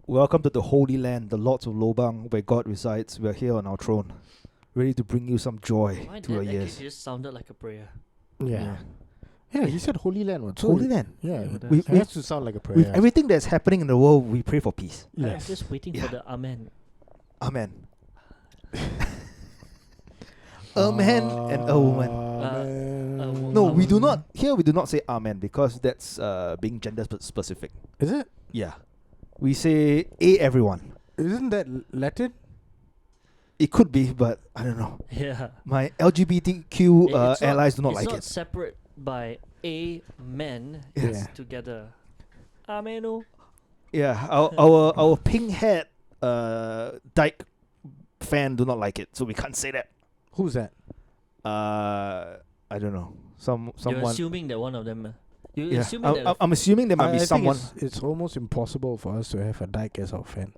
Welcome to the Holy Land, the Lords of Lobang, where God resides. We are here on our throne, ready to bring you some joy Why to your that ears. it just sounded like a prayer. Yeah. Yeah, he said Holy Land. What? Holy Land. Yeah, Yeah, it we- has to sound like a prayer. With everything that's happening in the world, we pray for peace. I'm Yes. just waiting Yeah. for the amen. Amen. A man and a woman. Amen. No, we do not. Here we do not say amen because that's being gender specific. Is it? Yeah. We say a everyone. Isn't that Latin? It could be, but I don't know. Yeah. My LGBTQ It's allies do not it's like not it. separate by amen. Yes. It's together. Ameno. Yeah, our pink haired dyke fan do not like it, so we can't say that. Who's that? I don't know. You're Someone. assuming that one of them. You're Yeah, assuming that. I'm assuming there might I be think someone. it's almost impossible for us to have a dyke as our fan.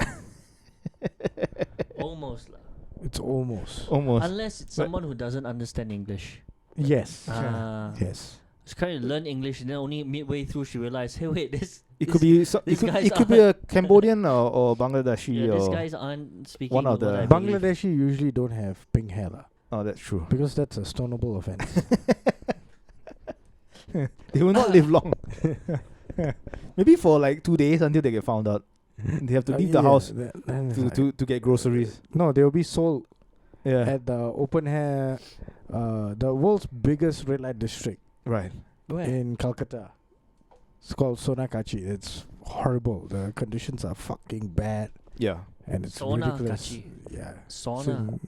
Almost. lah. It's almost. Almost. Unless it's But- someone who doesn't understand English. Yes. She's Yes. trying to learn English and then only midway through she realized, hey, wait, this. It could be. It these could, guys it could be a Cambodian or Bangladeshi Yeah, these or. guys aren't speaking one of what the- I believe. Bangladeshi usually don't have pink hair lah, Oh, that's true. because that's a stonable offense. They will not live long. Maybe for like 2 days until they get found out. They have to leave the Yeah, house then it's like- to get groceries. No, they will be sold Yeah. at the open air, the world's biggest red light district Right. Where? in Calcutta. It's called Sonakachi. It's horrible. The conditions are fucking bad, Yeah. and it's Sonakachi. ridiculous. Yeah, it's Sauna. in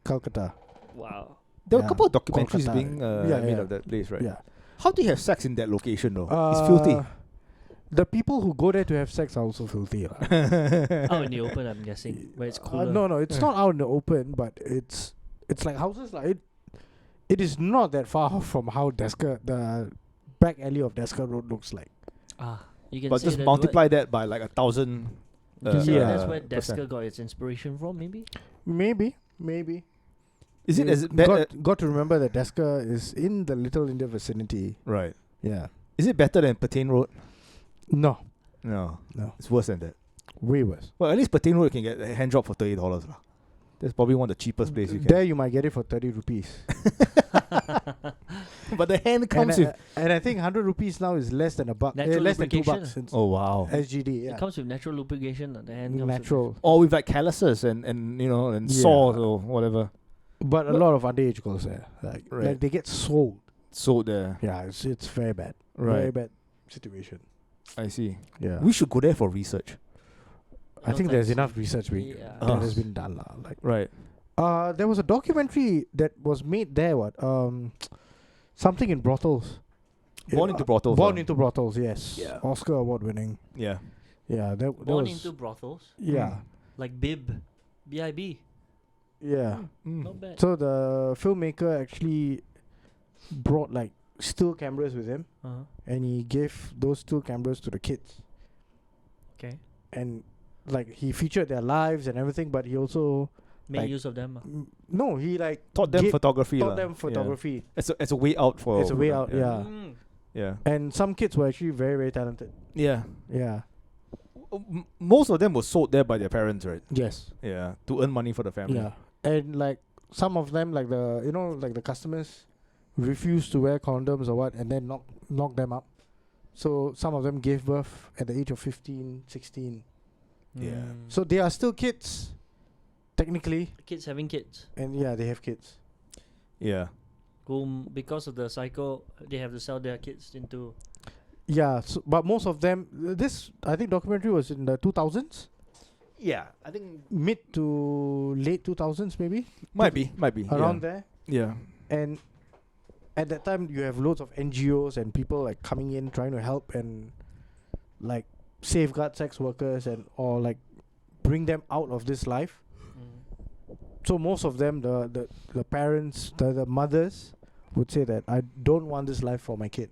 Calcutta. Wow. There were a Yeah, couple of documentaries Kolkata. being Yeah, made yeah. of that place, right? Yeah, How do you have sex in that location though? It's filthy. The people who go there to have sex are also filthy, lah. Out in the open, I'm guessing, where it's cooler. No, it's not out in the open, but it's like houses like it is not that far off from how the back alley of Desker Road looks like. You can But say just that multiply that by like 1,000. You can say Yeah. that's where percent. Desker got its inspiration from, maybe. Maybe. Is it You as bad? got to remember that Desker is in the Little India vicinity. Right. Yeah. Is it better than Patain Road? No, No. No. It's worse than that. way worse. Well, at least Patain Road you can get a hand job for $30 lah. That's probably one of the cheapest places you can. There you might get it for 30 rupees. But the hand comes with. And I think 100 rupees now is less than a buck. Natural Less than $2 lubrication. in Oh wow. SGD. Yeah. It comes with natural lubrication. The hand comes Natural. Or with like calluses and you know and Yeah. saws or whatever. But a lot of underage girls there. Like Right. they get sold. So there. Yeah, it's very bad. Very Right. bad situation. I see. Yeah. We should go there for research. I think there's enough research Yeah. that has been done. Like Right. there was a documentary that was made there, something in brothels. Born Into Brothels. Born Into Brothels, yes. Yeah. Oscar award winning. Yeah. Yeah, that Born was into brothels, yeah. like Bib, B-I-B. Yeah. Mm. Not bad. So the filmmaker actually brought like still cameras with him, Uh-huh. and he gave those still cameras to the kids. Okay. And like he featured their lives and everything, but he also Make like- use of them. no, he like Taught them gave- photography. taught lah. them Yeah. photography. It's a way out for. It's a way them. out, yeah. Yeah. And some kids were actually very, very talented. Yeah. Yeah. Most of them were sold there by their parents, right? Yes. Yeah. To earn money for the family. Yeah. And like some of them, like the customers refused to wear condoms or what, and then knock them up. So some of them gave birth at the age of 15, 16. Yeah. So they are still kids, technically, kids having kids. and yeah, they have kids. Yeah. Whom, because of the cycle, they have to sell their kids into. Yeah, so, but most of them, this I think documentary was in the 2000s, Yeah. I think mid to late 2000s maybe, might be. around there. Yeah. And at that time, you have loads of NGOs and people like coming in trying to help and like safeguard sex workers or like bring them out of this life. So most of them, the parents, the mothers, would say that I don't want this life for my kid.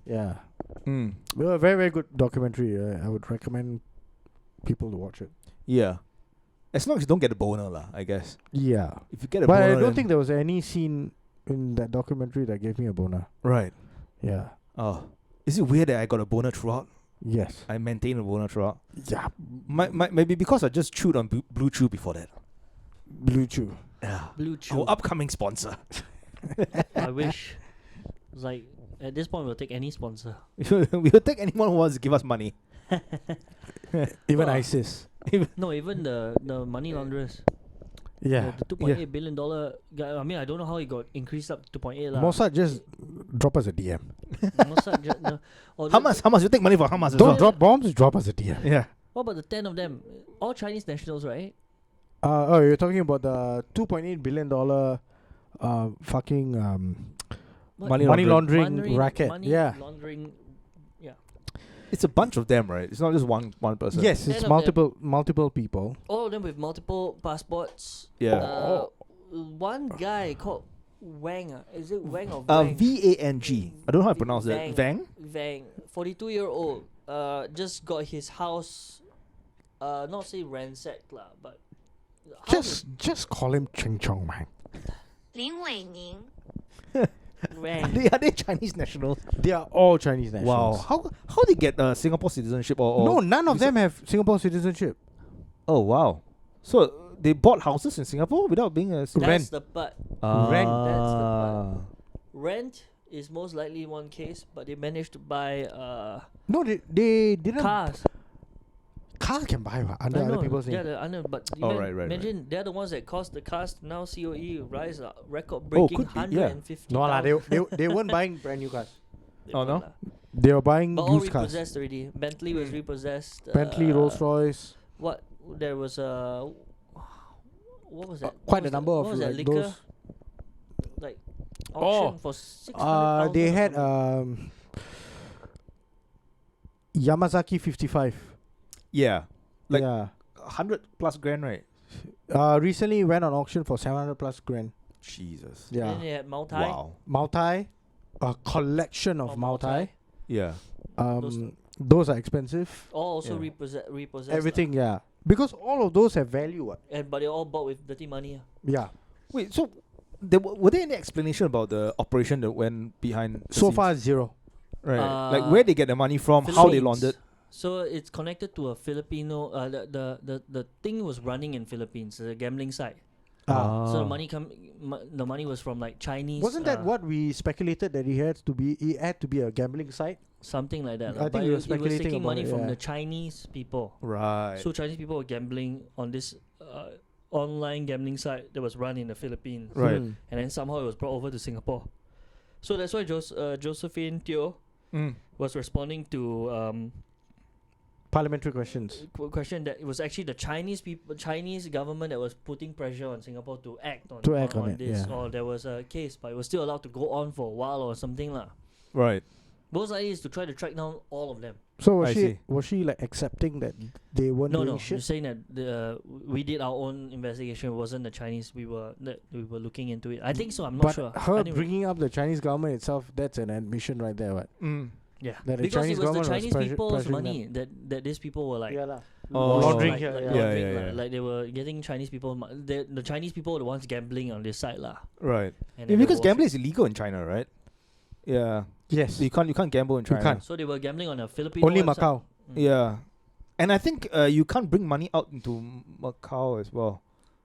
Yeah, Mm. well, a very, very good documentary. I would recommend people to watch it. Yeah. As long as you don't get a boner, lah, I guess. Yeah, If you get a but boner, I don't then- think there was any scene in that documentary that gave me a boner. Right. Yeah. Oh. Is it weird that I got a boner throughout? Yes. I maintain a Bona throughout. Yeah. Maybe because I just chewed on Blue Chew before that. Blue Chew. Yeah. Blue Chew. Our upcoming sponsor. I wish. It's like at this point we'll take any sponsor. We'll take anyone who wants to give us money. Even Wow. ISIS. No, even the money launderers. Yeah. The $2.8 billion guy. I mean, I don't know how he got increased up to 2.8 lah. Mossad, just drop us a DM. Mossad Hamas, you take money for Hamas as Don't well. drop bombs, drop us a DM. Yeah. What about the 10 of them? All Chinese nationals, right? Oh, you're talking about the $2.8 billion fucking What? Money laundering racket. Money Yeah. laundering. Yeah. It's a bunch of them, right? It's not just one person. Yes, 10 it's of multiple people. All of them with multiple passports. Yeah. One guy called Wang. Is it Wang or Wang? VANG. I don't know how to pronounce Vang. that. Vang? Vang, 42-year-old, just got his house, not say ransacked lah, but Just call him Ching Chong, man. 林伟宁， Wang. Are they Chinese nationals? They are all Chinese Wow. nationals. How they get Singapore citizenship or No, none of visa- them have Singapore citizenship. Oh wow. So they bought houses in Singapore without being a That's Rent. the part. Rent. That's the Ah. part. Rent is most likely one case, but they managed to buy No, they didn't. cars. Car can buy what, under I other know, people's yeah, name. but Oh, right. imagine they're the ones that caused the cars to now COE rise record Oh, breaking could be, yeah. 150. No lah, they weren't buying brand new cars. Oh, no? They were buying But all used cars. repossessed already. Bentley was repossessed. Bentley, Rolls Royce. What there was what was that? Quite What was a number that? of what was that like liquor? those. Like Oh, auction for 600,000. They or had something. Yamazaki 55. Yeah. Like Yeah. 100 plus grand, right? Recently went on auction for 700 plus grand. Jesus. Then Yeah. they had Multi. Wow. Multi, a collection of or Multi. Yeah. Those are expensive. All also Yeah. repossessed. Everything, yeah. Because all of those have value. What? But they all bought with dirty money. Yeah. Wait, so were there any explanation about the operation that went behind the So scenes? far, zero. Right. Like Uh, where they get the money from, how they Philippines. laundered. So it's connected to a Filipino. The thing was running in Philippines, the gambling site. So the money was from like Chinese. Wasn't that what we speculated that it had to be a gambling site? Something like that. I lah. think But we were it was speculating taking about money it, from yeah. the Chinese people. Right. So Chinese people were gambling on this online gambling site that was run in the Philippines. Right. Hmm. And then somehow it was brought over to Singapore. So that's why Josephine Teo was responding to Parliamentary questions. question that it was actually the Chinese government that was putting pressure on Singapore to act on it, this, yeah. or there was a case, but it was still allowed to go on for a while or something lah. Right. Most likely is to try to track down all of them. So I see. was she like accepting that they weren't No, doing no, shit? you're saying that we did our own investigation. It wasn't the Chinese. We were looking into it. I think so. I'm not But sure. her Anyway. bringing up the Chinese government itself, that's an admission right there. What? Yeah, That the because Chinese it was the government was Chinese pressure- people's pressuring money that these people were like lah. Oh. Laundering like, here. like Yeah. laundering Yeah, lah. yeah. Like they were getting Chinese people. The Chinese people were the ones gambling on this side lah. Right. And Yeah, then because they were gambling is illegal in China, right? Yeah. Yes. So you can't gamble in You China. can't. So they were gambling on a Filipino Only website. Macau. Yeah. And I think you can't bring money out into Macau as well.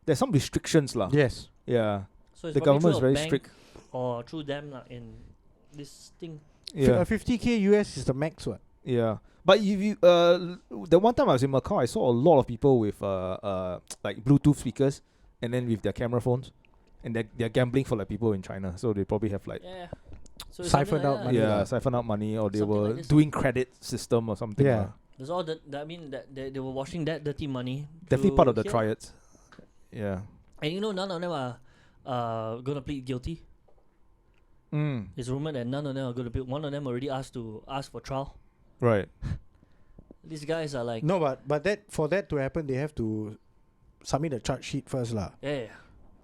There's some restrictions lah. Yes. Yeah. So it's The probably government is through a very bank strict. or through them lah in this thing. Yeah. 50K US is the max. What? Yeah. But if you the one time I was in Macau, I saw a lot of people with like Bluetooth speakers and then with their camera phones, and they're gambling for like people in China. So they probably have like Yeah. So it's Siphoned something out like money. that. lah. siphon out money, or they Something were like this. doing credit system or something. Yeah. lah. There's all that. I mean that they were washing that dirty money. Definitely to part of the here. triads. Yeah. And you know, none of them are gonna plead guilty. It's rumored that none of them are gonna plead. One of them already asked for trial. Right. These guys are like, No, but for that to happen, they have to submit a charge sheet first, lah. yeah.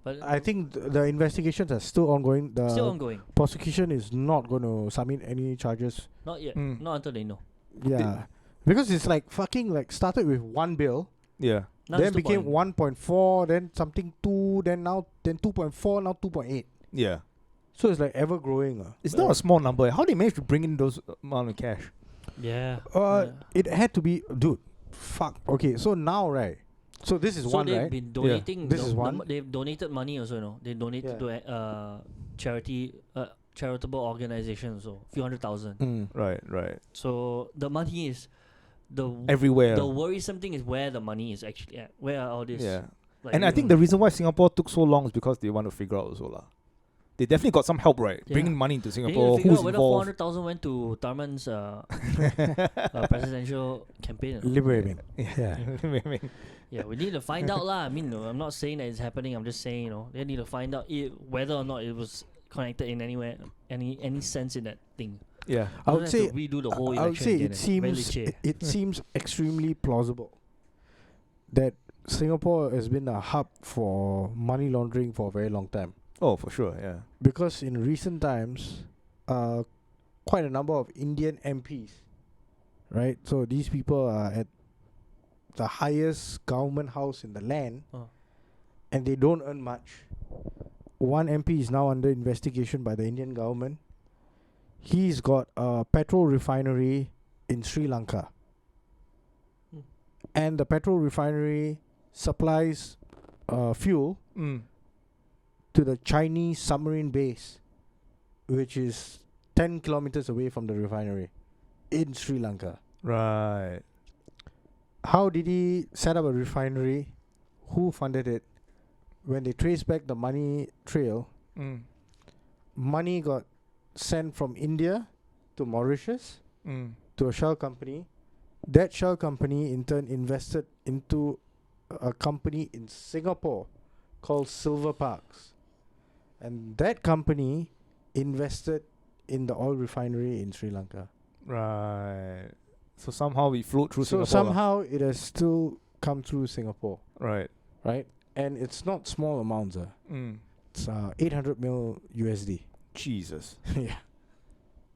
But I think the investigations are still ongoing. The still ongoing. prosecution is not going to submit any charges. Not yet. Mm. Not until they know. Yeah, because it's like fucking like started with one bill, Yeah. Now then it's became 2.0. 1.4, then something 2, then 2.4, now 2.8. Yeah. So it's like ever growing. It's not a small number. How they manage to bring in those amount of cash? Yeah. It had to be, dude. Fuck. Okay, so now, right? So this is So one, they've right? been donating. This is one. They've donated money also. They donated Yeah. to charity, charitable organizations. So few 100,000. Right. So the money is the Everywhere. The worrisome thing is where the money is actually at. Where are all this? Yeah. Like, And I think the reason why Singapore took so long is because they want to figure out also lah. They definitely got some help, right? Yeah. Bringing money into they need to Singapore. figure Who's out whether involved? 400,000 went to Tharman's presidential campaign. Liberating. Yeah. Yeah, we need to find out lah. I mean, no, I'm not saying that it's happening. I'm just saying, they need to find out whether or not it was connected in anywhere, any sense in that thing. Yeah. I Don't would have say to redo the whole I would election say again, it Very seems leceh. it seems extremely plausible that Singapore has been a hub for money laundering for a very long time. Oh, for sure. Yeah. Because in recent times, quite a number of Indian MPs, right? So these people are at the highest government house in the land, and they don't earn much. One MP is now under investigation by the Indian government. He's got a petrol refinery in Sri Lanka, and the petrol refinery supplies fuel to the Chinese submarine base, which is 10 kilometers away from the refinery in Sri Lanka. Right. How did he set up a refinery? Who funded it? When they trace back the money trail, money got sent from India to Mauritius to a shell company. That shell company in turn invested into a company in Singapore called Silver Parks. And that company invested in the oil refinery in Sri Lanka. Right. So somehow we float through So Singapore. lah. somehow it has still come through Singapore, Right. right? And it's not small amounts. It's 800 mil USD. Jesus. Yeah.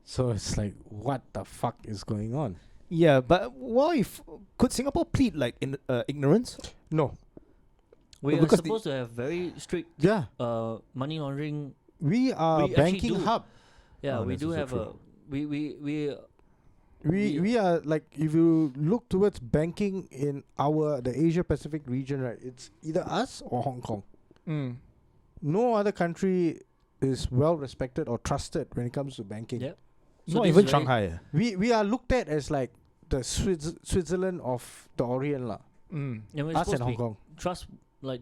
So it's like, what the fuck is going on? Yeah, but could Singapore plead like in ignorance? No. We are because supposed to have very strict Yeah. money laundering. We are a We actually banking do. hub. Yeah, Oh, we that's do also have true. We are like, if you look towards banking in the Asia Pacific region, right, it's either us or Hong Kong. No other country is well respected or trusted when it comes to banking. Yep. Not this even is very- Shanghai. We are looked at as like the Switzerland of the Orient lah. And we're Us supposed and to Hong be Kong.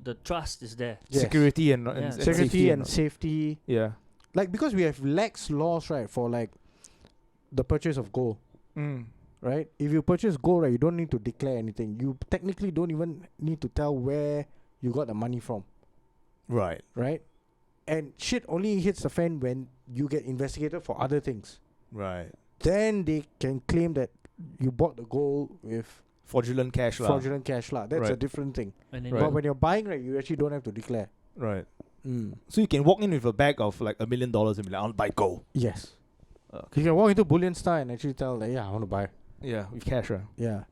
the trust is there. Yes. Security and, Yeah. and Security safety and safety. yeah. Like, because we have lax laws, right, for like the purchase of gold, right? If you purchase gold, right, you don't need to declare anything. You technically don't even need to tell where you got the money from, Right. right? And shit only hits the fan when you get investigated for other things. Right. Then they can claim that you bought the gold with Fraudulent cash lah. fraudulent cash lah. That's a Right. different thing. And then Right. But when you're buying, right, you actually don't have to declare. Right. So you can walk in with a bag of like $1 million and be like, I want to buy gold. Yes. Okay. You can walk into Bullion Star and actually tell that, yeah, I want to buy. Yeah, with cash, right? Yeah.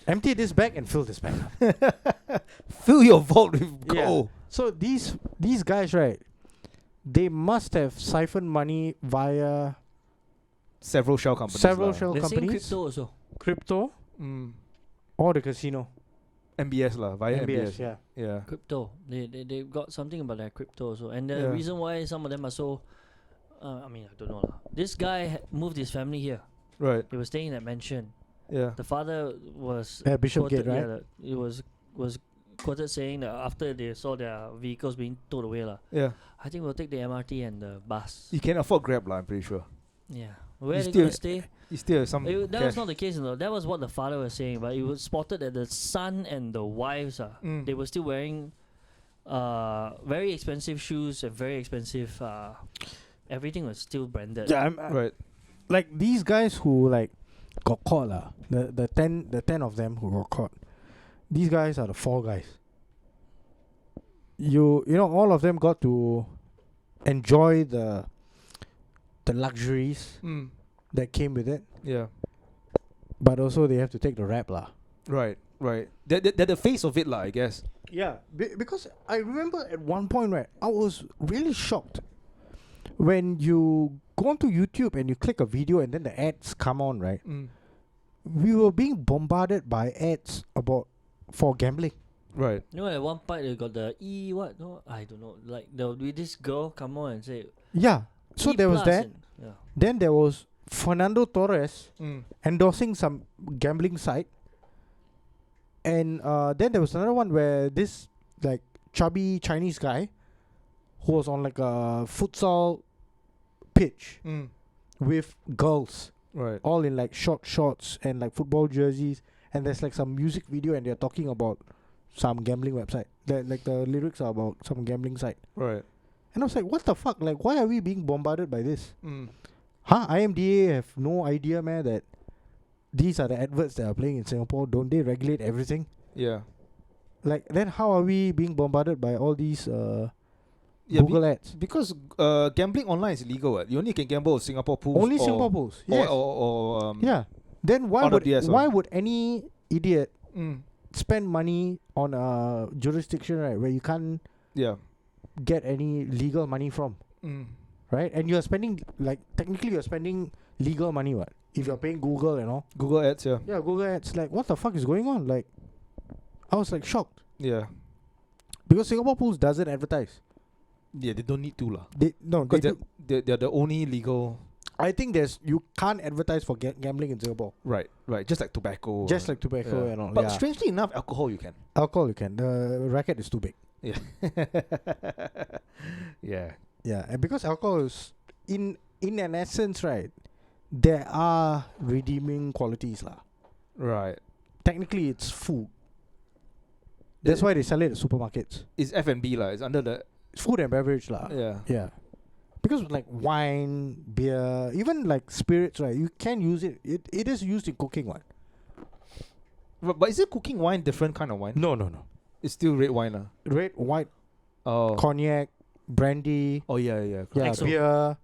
Empty this bag and fill this bag up. Fill your vault with Yeah. gold. So these guys, right, they must have siphoned money via Several shell companies. several lah. shell they're saying companies, crypto also. crypto, or the casino. MBS lah, via MBS. yeah. Yeah. Crypto. They got something about their crypto also. And the Yeah. reason why some of them are so I don't know lah. This guy moved his family here. Right. They were staying in that mansion. Yeah. The father was At Bishop quoted, Gate, right? it was quoted saying that after they saw their vehicles being towed away lah, Yeah. I think we'll take the MRT and the bus. You can afford Grab lah, I'm pretty sure. Yeah. Where You are they gonna still- stay? You still have some That cash. was not the case, you know. That was what the father was saying, but it was spotted that the son and the wives they were still wearing very expensive shoes and very expensive everything was still branded. Yeah, Right. like these guys who like got caught lah. The 10 of them who got caught. These guys are the 4 guys. You know, all of them got to enjoy the luxuries that came with it, Yeah. but also they have to take the rap lah. Right. Right. They're the face of it lah, I guess. Yeah, because I remember at one point, right, I was really shocked when you go onto YouTube and you click a video and then the ads come on, right? We were being bombarded by ads for gambling. Right. You know, at one part they got the what? No, I don't know. Like there will be this girl come on and say. Yeah. So E there was plus that. and- yeah. Then there was Fernando Torres endorsing some gambling site. And then there was another one where this like chubby Chinese guy who was on like a futsal pitch with girls Right. all in like short shorts and like football jerseys, and there's like some music video and they're talking about some gambling website. Like the lyrics are about some gambling site. Right. And I was like, what the fuck? Like, why are we being bombarded by this? Huh? IMDA have no idea, man, that these are the adverts that are playing in Singapore. Don't they regulate everything? Yeah. Like, then how are we being bombarded by all these Yeah, Google ads? Because gambling online is illegal. Right? You only can gamble with Singapore pools. Only or, Singapore pools. Or, Yes. or Yeah. Then why out of would DS, why would any idiot Mm. spend money on a jurisdiction, right, where you can't Yeah. get any legal money from, right? And you're spending, like, technically you're spending legal money, what? If you're paying Google and all. Google ads. Yeah. Yeah, Google ads. Like, what the fuck is going on? Like, I was like shocked Yeah. because Singapore Pools doesn't advertise. Yeah. They don't need to lah. They Because do. they're the only legal. I think you can't advertise for gambling in Singapore. Right. Right. Just like tobacco. Just like tobacco yeah. and all. But Yeah. strangely enough, alcohol you can. Alcohol you can. The racket is too big. Yeah. Yeah. Yeah, and because alcohol is in an essence, right, there are redeeming qualities lah. Right. Technically, it's food. That's why they sell it at supermarkets. It's F&B lah. It's under the. Food and beverage lah. Yeah. Yeah. Because like wine, beer, even like spirits, right, you can use it. It is used in cooking, what? But is it cooking wine different kind of wine? No. It's still red wine lah. Red, white, Oh. cognac, brandy, Oh yeah, yeah. yeah, XO. beer.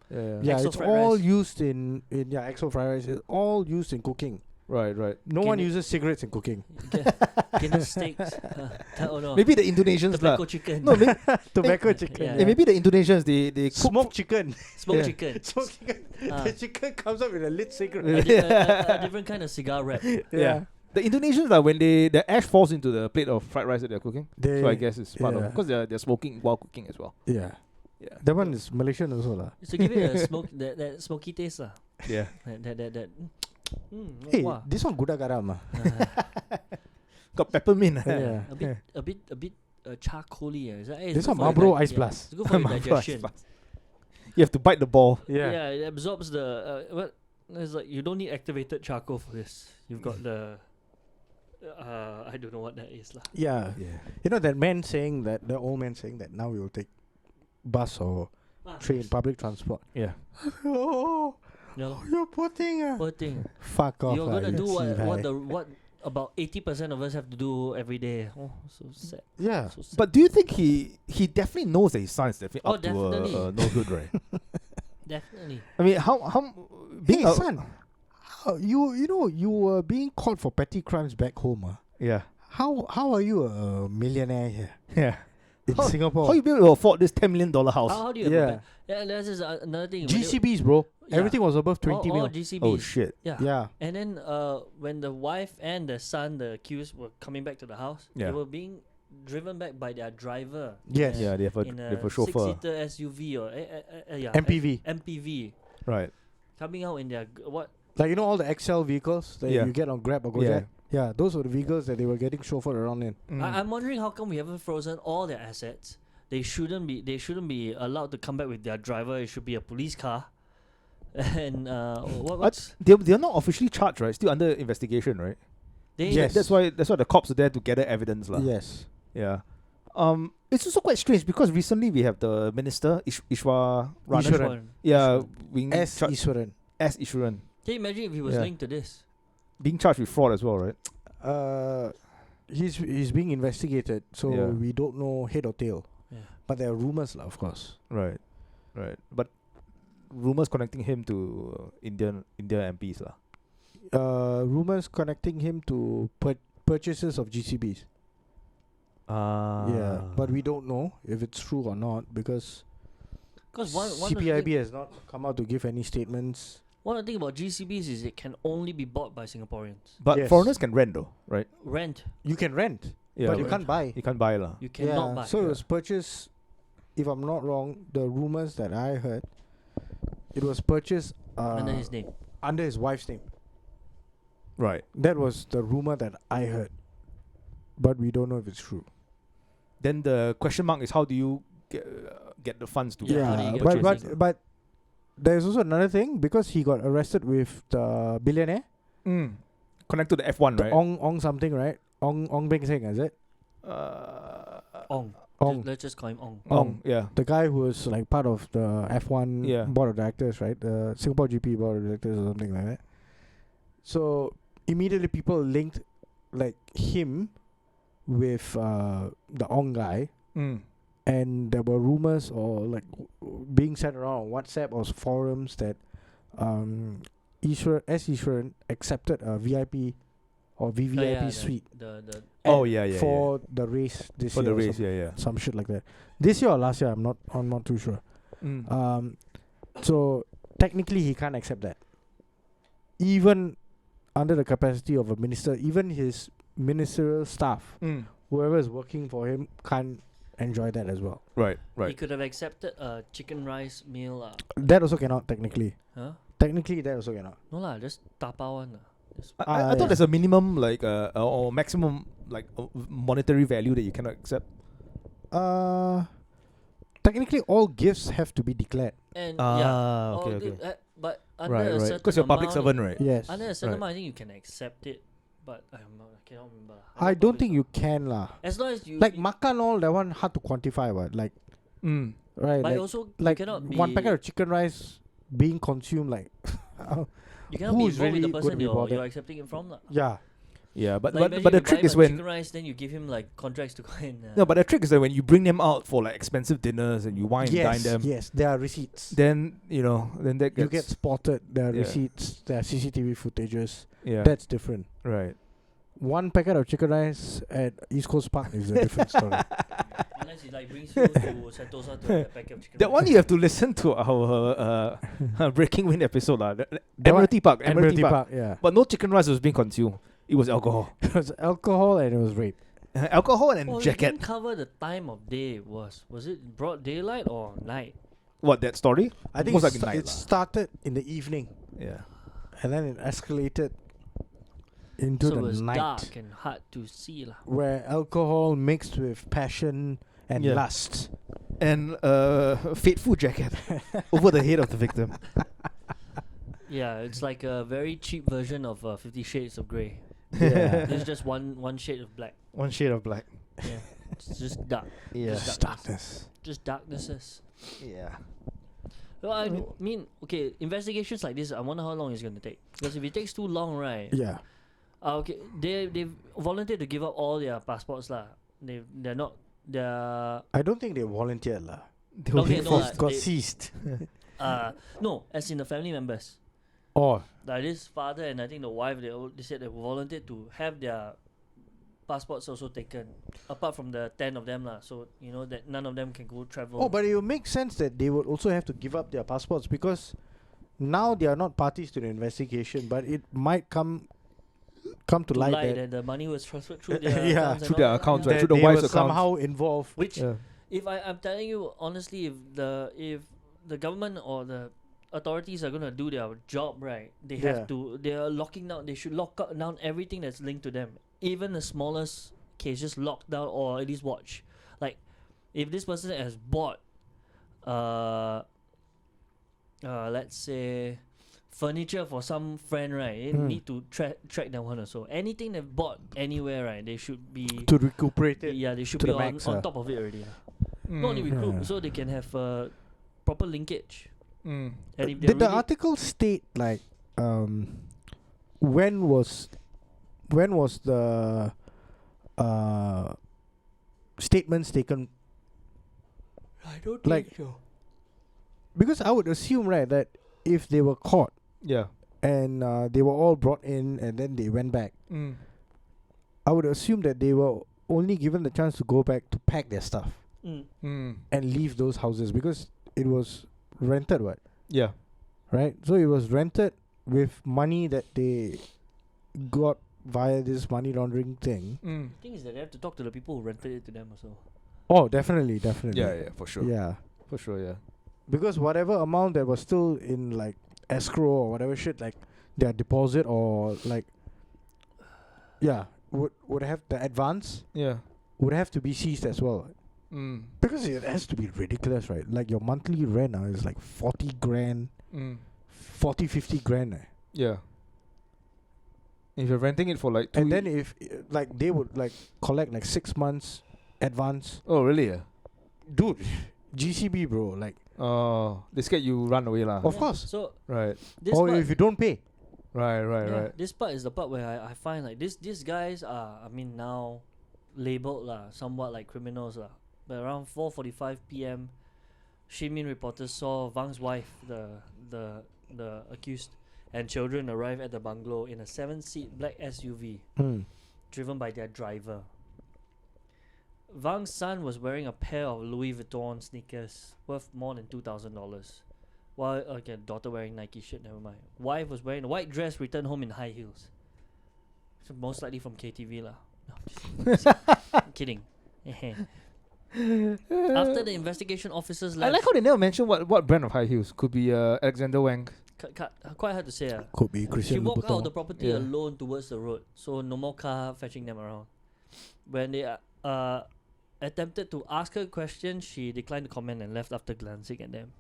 Yeah. Yeah, XO it's fried all rice. used in XO fried rice. It's all used in cooking. Right, right. No one Guinness- uses cigarettes in cooking. Guinness steaks. Oh no. Maybe the Indonesians lah. Tobacco chicken. No, maybe, Tobacco chicken. Yeah. maybe the Indonesians they cook Smoked chicken. Smoked Yeah. chicken. Smoked chicken. Ah. The chicken comes up with a lit cigarette. A different kind of cigar wrap. Yeah. The Indonesians are when the ash falls into the plate of fried rice that they're cooking. They, So I guess it's part of yeah. because they're smoking while cooking as well. Yeah. Yeah. That one is Malaysian also lah. So give it a that smoky taste lah. Yeah. That. Hey, Wow. this one gula garam ah. Got peppermint. Yeah. A bit charcoaly. It's This good one for your Marlboro di- Ice yeah, Plus. It's good for your Marlboro Ice digestion. Plus. You have to bite the ball. Yeah, it absorbs the what? It's like you don't need activated charcoal for this. You've got the I don't know what that is lah. Yeah. Yeah. You know that man saying that, the old man saying that now we will take bus or train, public transport. Yeah. Oh, Yeah, lor. you poor thing ah. Poor thing. Fuck off. You're lah, gonna you do cheap what about 80% of us have to do every day. Oh, so sad. Yeah. So sad. But do you think he definitely knows that his son is definitely Oh, up to definitely. no good, right? Definitely. I mean, how being Hey a- son, you know you were being caught for petty crimes back home ah. Yeah. How are you a millionaire here Yeah. in How- Singapore? How you be able to afford this $10 million house? How do you Yeah. have yeah, that's just another thing. When you- GCBs, bro. Yeah. Everything was above 20 all mil. GCBs. Oh shit. Yeah. Yeah. And then when the wife and the son, the accused, were coming back to the house, Yeah. they were being driven back by their driver. Yes. Yeah, they have a In they have a a chauffeur. 6-seater SUV or yeah, MPV. MPV Right. coming out in their what? Like, you know all the XL vehicles that Yeah. you get on Grab or Gojek? Yeah, those were the vehicles that they were getting chauffeured around in. I'm wondering how come we haven't frozen all their assets. They shouldn't be allowed to come back with their driver. It should be a police car. And what's They're not officially charged, right? Still under investigation, right? they Yes. That's why the cops are there to gather evidence, lah. Yes. Yeah. It's also quite strange because recently we have the minister Ishwa Ranan. Ishwaran. Yeah, being S. charged Iswaran. as Ishwaran, Can you imagine if he was Yeah. linked to this? being charged with fraud as well, right? He's being investigated, so Yeah. we don't know head or tail. Yeah. But there are rumors, lah, of course. Right, right. But rumors connecting him to India MPs, lah. Rumors connecting him to purchases of GCBs. Yeah, but we don't know if it's true or not because Because one of the CPIB thing, has not come out to give any statements. one of the thing about GCBs is it can only be bought by Singaporeans. But Yes. foreigners can rent though, right? Rent, You can rent, Yeah, but you right. can't buy. You can't buy lah. you cannot Yeah, buy. so it was purchased. If I'm not wrong, the rumors that I heard, it was purchased under his name. under his wife's name. Right. That was the rumor that I heard, but we don't know if it's true. Then the question mark is how do you get the funds to Yeah, how do you get but purchasing? but there's also another thing because he got arrested with the billionaire, connect to the F1, the right? Ong something, right? Ong Beng Seng, is it? Ong. Ong. Let's just call him Ong. Ong, yeah. The guy who was like part of the F1 Yeah. board of directors, right? The Singapore GP board of directors or something like that. So immediately people linked like him with the Ong guy, and there were rumors or like being said around on WhatsApp or forums that Ishwaran accepted a VIP or VVIP suite The Oh, yeah. for the race this For year. the or race, some, yeah. some shit like that. This year or last year, I'm not too sure. So technically he can't accept that. Even under the capacity of a minister, even his ministerial staff, whoever is working for him, can't enjoy that as well. Right, He right. could have accepted a chicken rice meal. That also cannot technically. Huh? Technically, that also cannot. No lah, just tapao one lah. Just I thought there's a minimum like or maximum like monetary value that you cannot accept. Technically, all gifts have to be declared. and Ah, all okay, the- okay. but under Right, a right. certain Because you're a public amount- servant, right? Yes. Under a certain Right. amount, I think you can accept it, but I cannot remember. I'm I not don't public think you servant. can lah. As long as you Like makan all that one hard to quantify, but like right, but like, also you like cannot be, one packet of chicken rice being consumed like you cannot who be is involved with really the gonna person be you're bothered? accepting it from lah. yeah. Yeah, but Like but, imagine but the you trick buy is him a when chicken rice, then you give him like contracts to go and no, but the trick is that when you bring them out for like expensive dinners and you wine and dine Yes, them, yes, there are receipts. then then that gets You get spotted. There are Yeah. receipts. There are CCTV footages. yeah That's different. right. One packet of chicken rice at East Coast Park is a different story. unless he like brings you to Sentosa to have a packet of chicken That rice. one you have to listen to our Breaking Wind episode lah. That one- Admiralty Park, Admiralty Park, yeah. But no chicken rice was being consumed. It was alcohol, It was alcohol and it was rape. alcohol and Oh, you jacket. didn't cover the time of day it was. Was it broad daylight or night? What that story? I think Most it likely night it lah. started in the evening Yeah. and then it escalated into So it the was night, dark and hard to see lah. where alcohol mixed with passion and Yeah. lust. And fateful jacket over the head of the victim. Yeah, it's like a very cheap version of 50 Shades of Grey. Yeah. There's just one shade of black. One shade of black. Yeah, it's just dark. Yeah. Just Darkness. Just darknesses. Yeah. Well, I mean, okay, investigations like this, I wonder how long it's going to take. Because if it takes too long, right? Yeah. Okay, they've volunteered to give up all their passports lah. They're not they're I don't think they volunteered lah. They Okay, were no, forced- Got they- seized. no, as in the family members. Oh, Like this father and I think the wife, they said they volunteered to have their passports also taken, apart from the 10 of them lah. So you know that none of them can go travel. but it would make sense that they would also have to give up their passports because now they are not parties to the investigation, but it might come to light that the money was transferred through their Yeah, accounts and through all their that, accounts, yeah. right? that through the they wife's were accounts. somehow involved. Which Yeah. if I'm telling you honestly, if the government or the authorities are gonna do their job right, they Yeah. have to. They are locking down. They should lock down everything that's linked to them, even the smallest case. Just lock down or at least watch. Like, if this person has bought, let's say, furniture for some friend, right? They need to track that one also. Anything they've bought anywhere, right? They should be. to recuperate it. Yeah, they should to be the on, max, on top of it already. Not only recruit, Yeah. so they can have proper linkage. And if Did the really article state like when was the statements taken? I don't like- think so. Because I would assume right that if they were caught Yeah. and they were all brought in and then they went back, I would assume that they were only given the chance to go back to pack their stuff Mm. and leave those houses because it was rented, what? Yeah. Right? So it was rented with money that they got via this money laundering thing. Mm. The thing is that they have to talk to the people who rented it to them also. Oh, definitely. Yeah, for sure. Yeah. For sure, yeah. Because whatever amount that was still in like escrow or whatever shit, like their deposit or like, yeah, would have the advance Yeah. would have to be seized as well. Mm. Because it has to be ridiculous, right? Like your monthly rent is like 40 grand, Mm. 40, 50 grand. Yeah. If you're renting it for like 2 And then if like they would like collect like 6 months advance. Oh, really? Yeah. Dude, GCB, bro. Like, Oh, they scared you run away lah. of course. So Right. this Or part, if you don't pay. Right, yeah, this part is the part where I find like these guys are, I mean, now labeled somewhat like criminals But around 4:45 p.m., Shinmin reporters saw Wang's wife, the accused, and children arrive at the bungalow in a 7-seat black SUV driven by their driver. Wang's son was wearing a pair of Louis Vuitton sneakers worth more than $2,000. While daughter wearing Nike shit, never mind. Wife was wearing a white dress, returned home in high heels. So most likely from KTV lah. No, I'm kidding. After the investigation officers I left, like how they never mention what brand of high heels. Could be Alexander Wang. quite hard to say. Could be She Christian walked out of the Louboutin. property Yeah. alone towards the road, so no more car fetching them around. When they attempted to ask her questions, she declined to comment and left after glancing at them.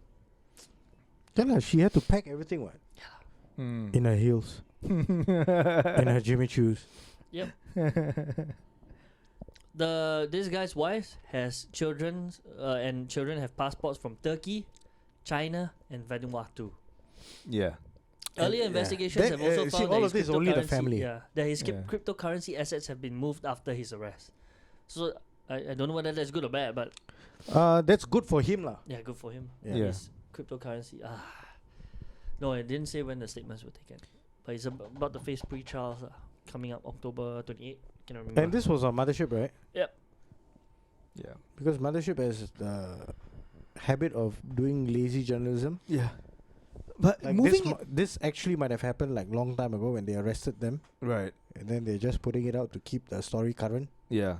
Yeah, lah, she had to pack everything, what? Mm. In her heels. In her Jimmy Choos. Yep. This guy's wife has children, and children have passports from Turkey, China, and Vanuatu. Yeah. Earlier And, yeah. investigations That, have also see, found all that of his this only the cryptocurrency- family. Yeah, that his Yeah. cryptocurrency assets have been moved after his arrest. So I don't know whether that's good or bad, but That's good for him, lah. yeah, good for him. Yeah. Yeah. His cryptocurrency. No, it didn't say when the statements were taken, but it's about to face pre-trials coming up October 28. Cannot remember. And this was on Mothership, right? Yeah. Because Mothership has the habit of doing lazy journalism. Yeah. But Like moving this actually might have happened like long time ago when they arrested them, right. and then they're just putting it out to keep the story current. Yeah.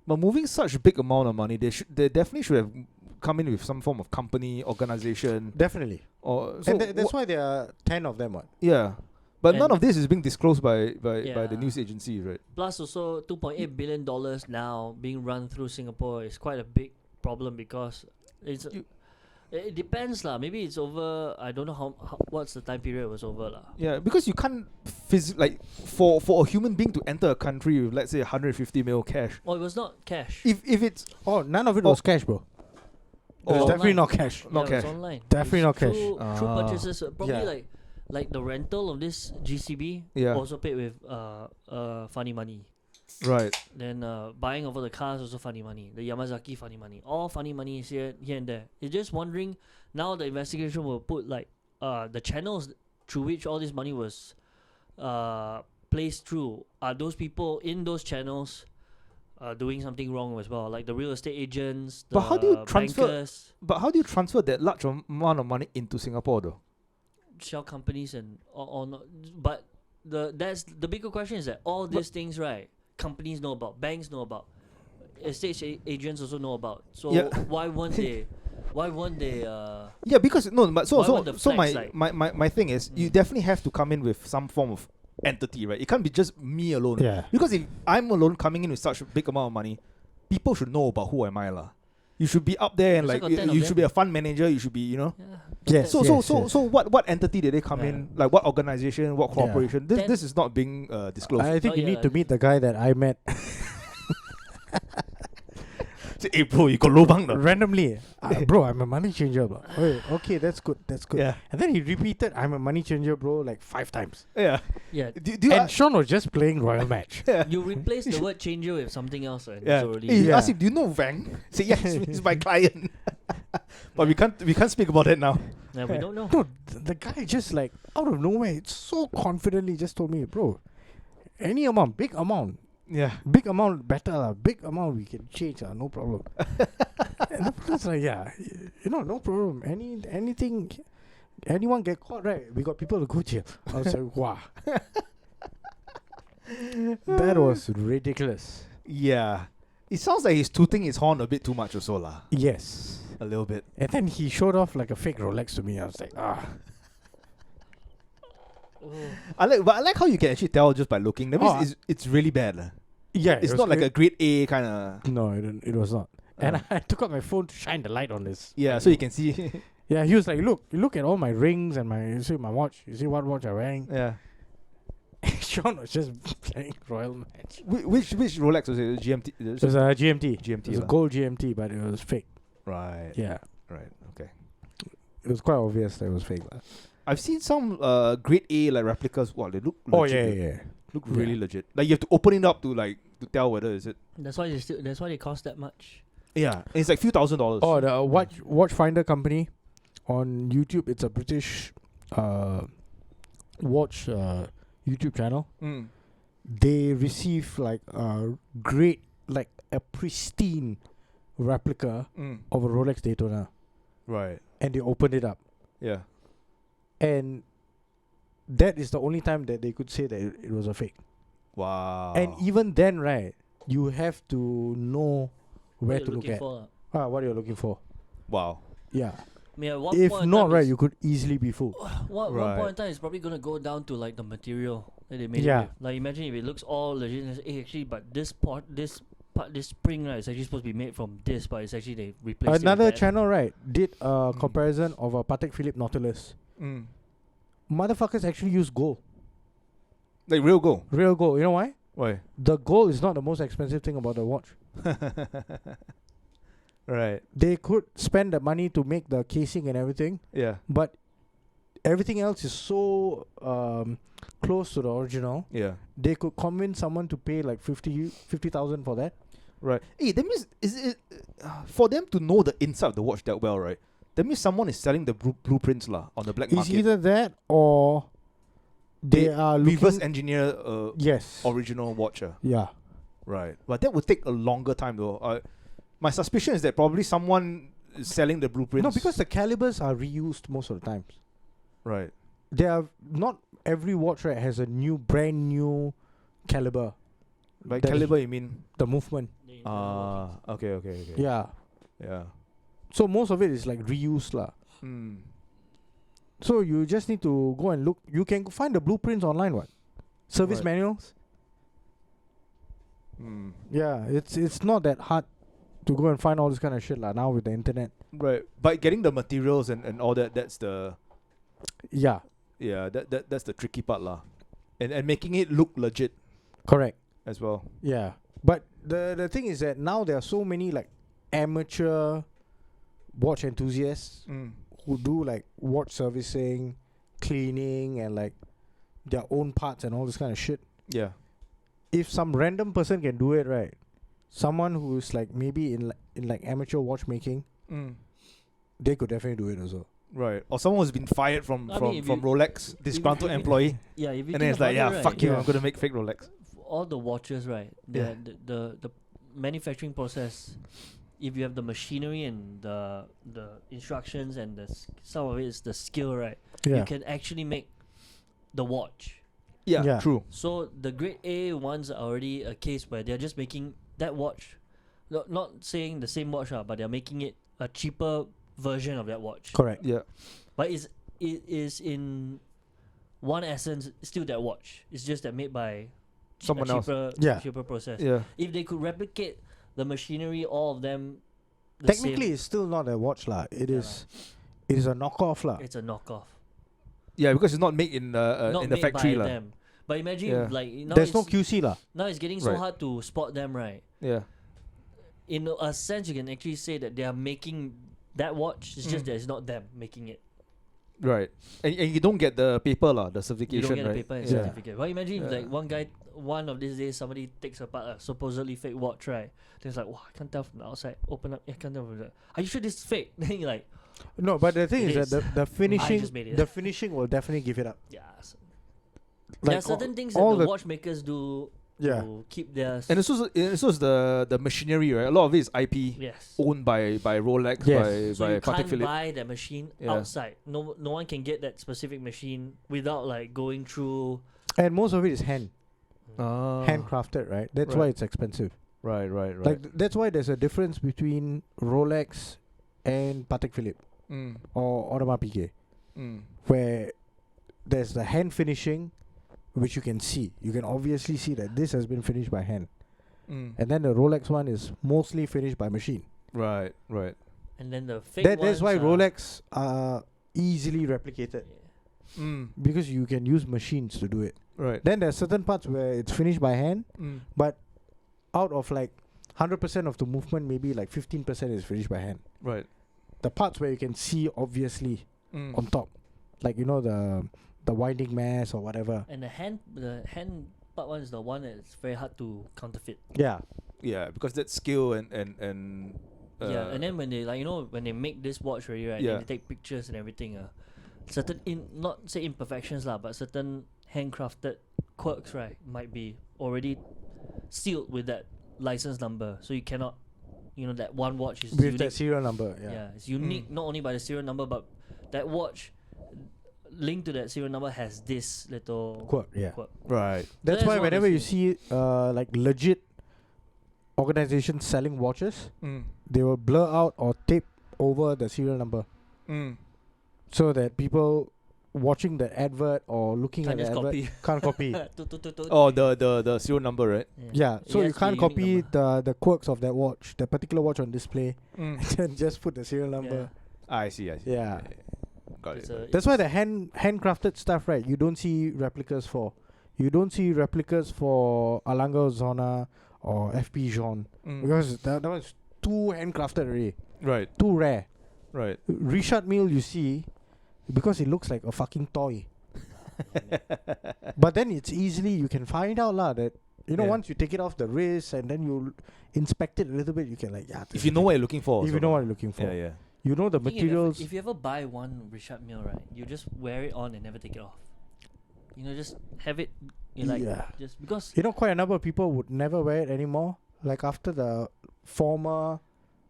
But moving such a big amount of money, they definitely should have come in with some form of company, organization, Definitely. or so And that's why there are 10 of them, what? yeah. But none And- of this is being disclosed by the Yeah. news agency, right? Plus, also $2.8 billion now being run through Singapore is quite a big problem because it's. It depends lah. Maybe it's over. I don't know how what's the time period it was over lah. Yeah, because you can't like for a human being to enter a country with, let's say, 150 mil cash. Oh, it was not cash. If it's Oh, none of it was cash, bro. It was Oh. definitely Online. not cash. not It cash. was online. Definitely It's not cash. Through Ah. purchases, probably Yeah. like the rental of this GCB. Yeah. Also paid with funny money. Right. Then buying over the cars also funny money. The Yamazaki funny money. All funny money is here and there. You're just wondering now the investigation will put like the channels through which all this money was placed through. Are those people in those channels doing something wrong as well? Like the real estate agents, the But how do you transfer- bankers, But how do you transfer that large amount of money into Singapore, though? shell companies and all not, but the bigger question is that all these things, right, companies know about, banks know about, estate agents also know about. So Yeah. why weren't they Yeah, because no, but Why won't the so flex, my thing is you definitely have to come in with some form of entity, right? It can't be just me alone. Yeah. Because if I'm alone coming in with such a big amount of money, people should know about who am I, lah. You should be up there and There's like like 10 of you should them. be a fund manager. You should be, you know. yeah. Yes. So what entity did they come Yeah. in? Like what organization? What Yeah. corporation? This Ten- this is not being disclosed. I think Oh, you yeah, need to like- meet the guy that I met Say, hey bro, you got lobang though. randomly. Bro, I'm a money changer, bro. Okay, that's good. That's good. Yeah, And then he repeated, I'm a money changer, bro, like 5 times. yeah. Yeah. Do you And Sean was just playing Royal Match. You replace the word changer with something else, and Yeah. it's already Hey, you Yeah. ask him, do you know Vang? Say yes, he's my client. But we can't speak about that now. yeah, we don't know. No, the guy just like out of nowhere, it's so confidently just told me, bro, any amount, big amount, Yeah. Big amount better lah. Big amount we can change no problem. And the person's like, yeah, no problem. Anything, anyone get caught, right? We got people to go jail. I was like, wow. That was ridiculous. Yeah. It sounds like he's tooting his horn a bit too much also lah. Yes. A little bit. And then he showed off like a fake Rolex to me. I was like, But I like how you can actually tell just by looking. That means it's really bad lah. Yeah. It's not like a grade A kind of. No, it was not. And I took out my phone to shine the light on this. Yeah, so you can see. Yeah, he was like, look at all my rings and you see my watch. You see what watch I'm wearing? Yeah. Sean was just playing Royal Match. Which Rolex was it? GMT? It was a GMT. GMT. It was a gold GMT, but it was fake. Right. Yeah. Right. Okay. It was quite obvious that it was fake. I've seen some grade A like replicas. Wow, they look legit. Oh yeah. Look really legit. Like you have to open it up to tell whether is it. That's why they cost that much. Yeah, it's like few $1,000s. Oh, the watchfinder company on YouTube. It's a British watch YouTube channel. Mm. They receive like a great, like a pristine replica of a Rolex Daytona, Right. and they opened it up, Yeah. and that is the only time that they could say that it was a fake. Wow. And even then, right, you have to know where What to you're look looking at. for. What you're looking for. Wow. Yeah. Yeah, one If point in not, time right, is- you could easily be fooled. One Right. point in time is probably gonna go down to like the material that they made Yeah. it with. Like imagine if it looks all legit and say, actually, but this spring right is actually supposed to be made from this, but it's actually they replaced Another it with that. channel, right, did a comparison of a Patek Philippe Nautilus. Mm. Motherfuckers actually use gold. Like real gold. Real gold. You know why? Why? The gold is not the most expensive thing about the watch. Right. They could spend the money to make the casing and everything, Yeah. but everything else is so close to the original. Yeah. They could convince someone to pay like 50,000 for that. Right. Hey, that means is it for them to know the inside of the watch that well, right? That means someone is selling the blueprints lah on the black It's market. either that or they are reverse looking. engineer Yes. original watcher. Yeah. Right. But that would take a longer time though. My suspicion is that probably someone is selling the blueprints. No, because the calibers are reused most of the times. Right. They are not every watch, right, has a brand new caliber. By That is caliber you mean? the movement. Okay. Yeah. Yeah. So most of it is like reused lah. Mm. So you just need to go and look. You can find the blueprints online. What? Service Right. manuals. Mm. Yeah, it's not that hard to go and find all this kind of shit lah now with the internet. Right. But getting the materials and all that's the Yeah, that's the tricky part lah. And making it look legit correct. as well. Yeah, but the thing is that now there are so many like amateur watch enthusiasts who do like watch servicing, cleaning, and like their own parts and all this kind of shit. Yeah. If some random person can do it, right? Someone who's like maybe in like amateur watchmaking, they could definitely do it also. Right. Or someone who's been fired from Rolex, disgruntled if you- employee, Yeah, if you and then think it's like, about yeah, it, fuck right, you, Yeah. I'm gonna make fake Rolex. all the watches, right? Yeah. The manufacturing process. If you have the machinery and the instructions and some of it is the skill, right? Yeah. You can actually make the watch. Yeah. True. So the grade A ones are already a case where they're just making that watch, not saying the same watch, but they're making it a cheaper version of that watch. Correct. Yeah. But it is in one essence still that watch. It's just that made by Someone else. cheaper process. Yeah. If they could replicate the machinery, all of them, Technically, it's still not a watch lah. It is a knockoff lah. it's a knockoff. Yeah, because it's not made in Not in the made factory by lah. them. But imagine Yeah. like now There's it's, no QC lah. now it's getting so Right. hard to spot them, right? Yeah. In a sense, you can actually say that they are making that watch. It's just that it's not them making it. Right. And you don't get the paper lah, the You certification, don't get right? a paper and Yeah. certificate. Well, imagine if Yeah. like one of these days, somebody takes apart a supposedly fake watch, right? Then it's like, wow, I can't tell from the outside. Open up, I can't tell from the. Are you sure this is fake? Then you're like, No, but the thing It is that the finishing, just made it. the finishing will definitely give it up. yeah. There are Like certain things all that the the- watchmakers do Yeah. to keep their And it's also the machinery, right? A lot of it is IP yes. owned by Rolex, Yes. So by you Patek can't Philippe. buy that machine Yeah. outside. No one can get that specific machine without like going through. And most of it is Ah. handcrafted, right? That's Right. why it's expensive. Right. Like that's why there's a difference between Rolex and Patek Philippe or Audemars Piguet, where there's the hand finishing, which you can see. You can obviously see that this has been finished by hand. And then the Rolex one is mostly finished by machine. Right. And then the fake That's why ones are- Rolex are easily replicated because you can use machines to do it. Right. Then there's certain parts where it's finished by hand, but out of like 100% of the movement, maybe like 15% is finished by hand. Right. The parts where you can see obviously on top, like the winding mass or whatever. And the hand part one is the one that's very hard to counterfeit. Yeah. Yeah, because that skill and Yeah, and then when they when they make this watch already, right? Yeah. Then they take pictures and everything. Certain not say imperfections lah, but certain handcrafted quirks, right, might be already sealed with that license number, so you cannot, that one watch is With unique. that serial number. Yeah, Yeah. it's unique not only by the serial number, but that watch linked to that serial number has this little Quirk, yeah. quirk. right. That's That's why what whenever they you say. see like legit organizations selling watches, Mm. they will blur out or tape over the serial number Mm. so that people watching the advert or looking Can't at the just advert copy. can't copy. Oh, the serial number, right? Yeah, It so you has to be can't unique copy number. the quirks of that watch, the particular watch on display, Mm. and then just put the serial number. I see. Yeah. Got It's it. That's why the handcrafted stuff, right? You don't see replicas for. You don't see replicas for Alanga Zona or FP Jean because that was too handcrafted already, Right. too rare. Right. Richard Mille you see because it looks like a fucking toy. But then it's easily you can find out lah that Yeah. once you take it off the wrist and then you inspect it a little bit, you can like this If you is know the- what you're looking for. if also, you know no? what you're looking for, Yeah. you know the I think materials. If you ever buy one Richard Mille, right, you just wear it on and never take it off. Just have it. Yeah. Just because. Quite a number of people would never wear it anymore. Like after the former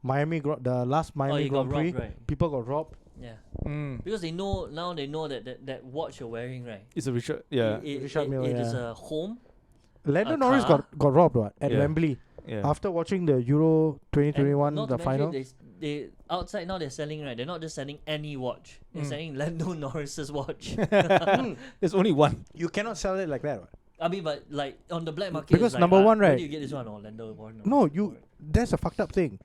the last Miami you got Grand Prix, robbed, right? people got robbed. Yeah. Mm. Because they know that watch you're wearing, right? It's a Richard. Yeah. Richard Mille, it is yeah. a home. Lando A Norris car? got robbed at Yeah. Wembley Yeah. after watching the Euro 2021 And not the to mention final. They outside now they're selling, right? They're not just selling any watch. They're selling Lando Norris's watch. There's only one. You cannot sell it like that. What? I mean, but like on the black market, Because it's like, number one, where right? do you get this one? Oh, Lando Warren. No, that's a fucked up thing.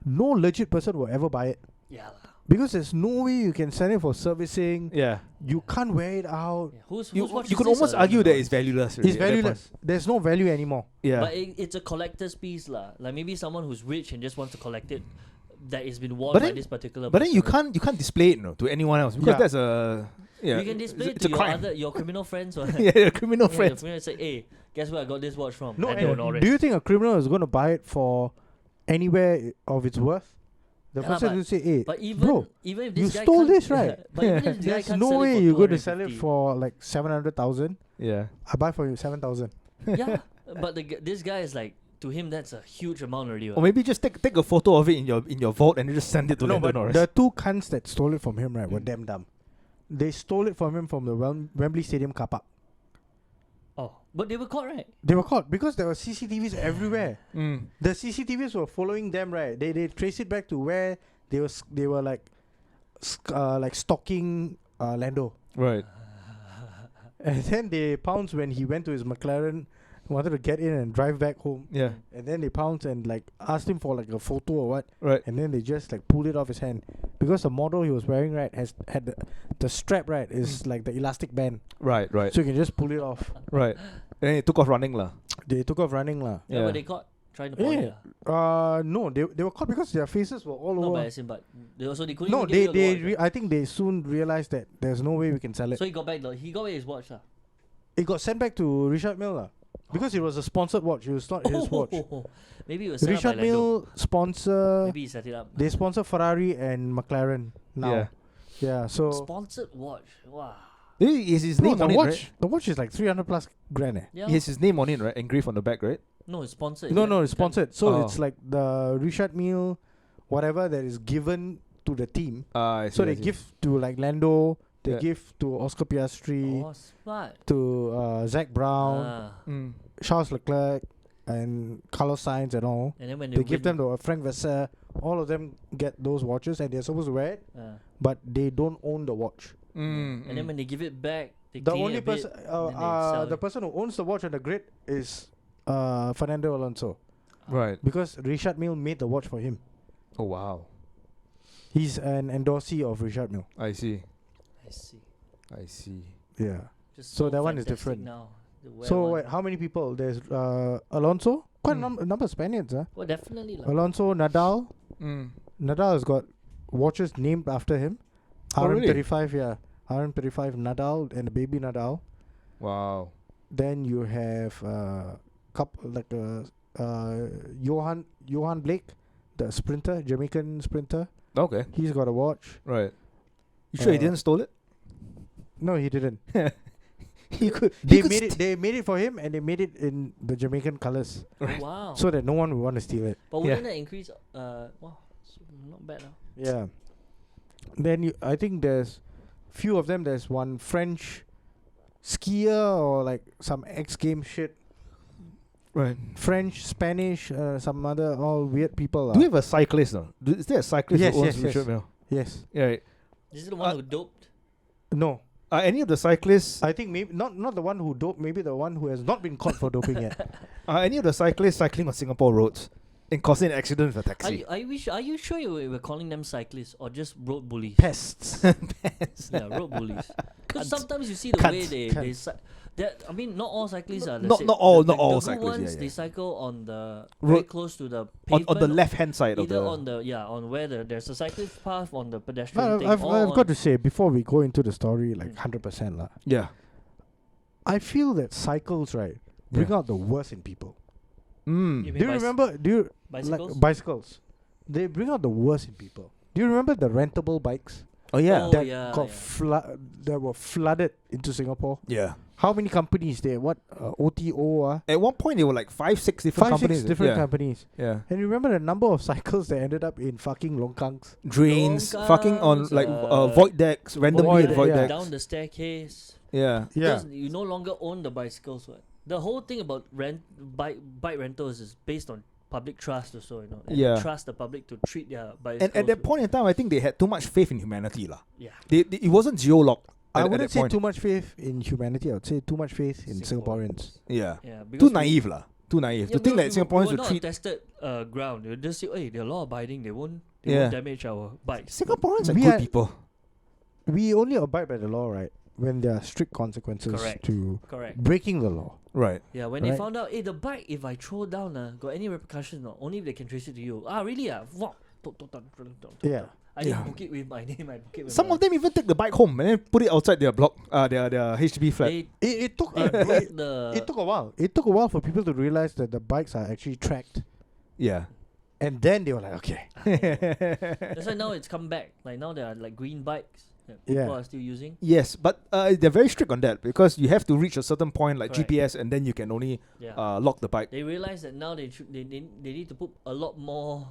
No legit person will ever buy it Yeah. lah. because there's no way you can sell it for servicing. Yeah. You can't wear it out. Yeah. Whose You watch you is could this, almost Lando argue that Norris? it's valueless. It's already at that valueless. There's no value anymore. point. Yeah. But it's a collector's piece, lah. Like maybe someone who's rich and just wants to collect it, that has been worn But by then- this particular. But then you person. can't display it to anyone else because Yeah. that's a You can display it it's to a crime. your criminal friends. Or yeah, your criminal Yeah, friends. your friends say, hey, guess where I got this watch from? No, Lando and Norris. do you think a criminal is going to buy it for anywhere of its worth? The Yeah lah, person but- will say, "Hey, But bro, even if you this guy stole can't- this, right? But even if this guy there's can't no sell it way for you're going to sell it 250. for like 700,000. Yeah. I buy for you 7,000. Yeah, but this guy is like, to him that's a huge amount already. Or maybe just take a photo of it in your vault and then just send it to No, Lando but Norris. the two cunts that stole it from him, right, were damn dumb. They stole it from him from the Wembley Stadium car park. Oh, but they were caught, right? They were caught because there were CCTVs everywhere. Mm. The CCTVs were following them, right? They traced it back to where they were like stalking Lando. Right. And then they pounced when he went to his McLaren, wanted to get in and drive back home. Yeah. And then they pounced and like asked him for like a photo or what. Right. And then they just like pulled it off his hand because the model he was wearing, right, had the strap, right, is like the elastic band, Right. Right. so you can just pull it off. Right. And then it took off running lah. They took off running lah. Yeah, Yeah. but they caught trying to point it. No, they were caught because their faces were all No, over. but as in, but they couldn't No, even get rid of the watch, I think they soon realized that there's no way we can sell right? it. So he got back his watch lah. It got sent back to Richard Mille lah, because it was a sponsored watch. It was not his watch. Maybe it was set up by Richard Lando. Mille sponsor. Maybe he set it up. They sponsor Ferrari and McLaren now. Yeah. Yeah. So Sponsored watch. Wow. He has his Bro, name the on it, watch, right? the watch is like 300 plus grand. Yeah. He has his name on it, right? Engraved on the back, right? No, it's sponsored. No, yeah. no, it's sponsored. So Oh. it's like the Richard Mille, whatever that is given to the team. I So see, I they see. give to like Lando, they Yeah. give to Oscar Piastri, Oh, smart. to Zach Brown, Ah. Mm. Charles Leclerc, and Carlos Sainz and all. And then when They give them win, to Frank Vasseur. All of them get those watches and they're supposed to wear it, but they don't own the watch. and then when they give it back, they The clean only it a bit, person, then they sell the it. person who owns the watch on the grid is Fernando Alonso, Right. because Richard Mille made the watch for him. Oh wow. He's an endorsee of Richard Mille. I see. I see. I see. Yeah. Just So that one is fantastic different. now. The wear So one. wait, how many people? There's Alonso. Quite Mm. a number of Spaniards. Well, definitely. Like, Alonso, Nadal. Mm. Nadal has got watches named after him. Oh, really? RM35, yeah. RM35 Nadal and the baby Nadal. Wow. Then you have Johan Blake, the sprinter, Jamaican sprinter. Okay. He's got a watch. Right. You sure he Uh, didn't stole it? No, he didn't. He could. They made it. They made it for him, and they made it in the Jamaican colors, oh, wow. so that no one would want to steal it. but Yeah. wouldn't that increase? Wow, so not bad. Yeah. Then I think there's few of them. There's one French skier or like some X game shit. Right. French, Spanish, some other all weird people. Do we have a cyclist though? Is there a cyclist Yes, who owns yes, Richard yes. Mille? Yes. Yeah. Right. Is it the one who doped? No. Any of the cyclists? I think maybe not the one who doped. Maybe the one who has not been caught for doping yet. Any of the cyclists cycling on Singapore roads and causing an accident with a taxi? Are you sure you were calling them cyclists or just road bullies? Pests. Yeah, road bullies. Because Cunts. sometimes you see the way they Cunts. I mean, not all cyclists are the Not- same. not all- The- not the all good cyclists, ones, yeah, yeah. they cycle on the Road- very close to the pavement. on the left hand side of Either the. on the on where there's a cyclist path on the pedestrian But thing. I've or got to say, before we go into the story, like 100% lah, Yeah. I feel that cycles, right, bring Yeah. out the worst in people. You Mm. mean Do you remember? Do you bicycles? like bicycles? They bring out the worst in people. Do you remember the rentable bikes Oh yeah. Oh, that yeah, got yeah. that were flooded into Singapore? Yeah. How many companies there? What OTO? At one point, there were like 5-6 different 5, companies. 6 different yeah. companies. Yeah. And you remember the number of cycles that ended up in fucking longkangs? Drains, Long fucking on cars, like uh, void decks, randomly at void void deck, decks. down the staircase. Yeah. Because you no longer own the bicycles. What? The whole thing about bike rentals is based on public trust also, you know. And Yeah. trust the public to treat their bicycles. And at that point in time, I think they had too much faith in humanity, lah. yeah. It wasn't geolocked. I at wouldn't that say point. too much faith in humanity. I would say too much faith in Singaporeans. Yeah. Yeah. Too because naive, lah. Too naive. To yeah, think that because Singaporeans we would not treat a tested ground. They just say, hey, they're law abiding. They won't Yeah. damage our bikes. Singaporeans are We good are- people. We only abide by the law, right, when there are strict consequences Correct. to Correct. breaking the law. Right. Yeah, when they Right. found out, hey, the bike, if I throw down, got any repercussions? No, only if they can trace it to you. Ah, really? Walk. Yeah. I didn't book it with my name. I book it with Some of them even take the bike home and then put it outside their block, their HDB flat. They, It took they broke it the. took a while. It took a while for people to realize that the bikes are actually tracked, Yeah. and then they were like, okay, That's why now it's come back. Like now there are like green bikes that people Yeah. are still using. Yes, but they're very strict on that because you have to reach a certain point, like Correct. GPS, and then you can only Yeah. lock the bike. They realize that now they need to put a lot more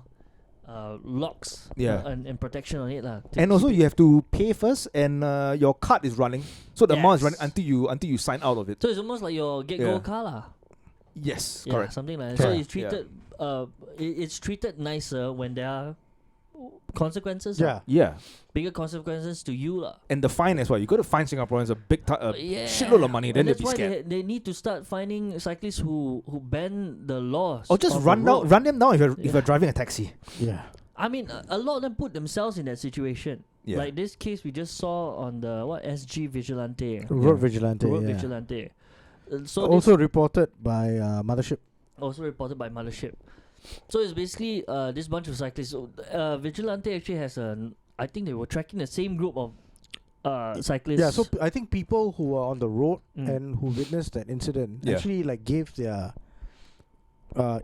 locks Yeah. and protection on it lah. And also, you have to pay first, and your card is running, so the amount is running Yes. until you sign out of it. So it's almost like your get go Yeah. car lah. Yes, Yeah, correct. something like that. So Yeah. it's treated it's treated nicer when there are consequences. yeah. Yeah, Bigger consequences to you lah. and the fine as well. You got to fine Singaporeans a big Yeah. shitload of money. Then And they'll that's be why scared. they need to start finding cyclists who bend the laws. Or just of the run road. them down if you're Yeah. driving a taxi. Yeah. I mean, a lot of them put themselves in that situation. Yeah. Like this case we just saw on the SG Vigilante. Road vigilante. Road yeah. Vigilante. So Also reported by Mothership. also reported by Mothership. So it's basically this bunch of cyclists. So, Vigilante actually has I think they were tracking the same group of cyclists. Yeah, so I think people who were on the road Mm. and who witnessed that incident Yeah. actually like gave their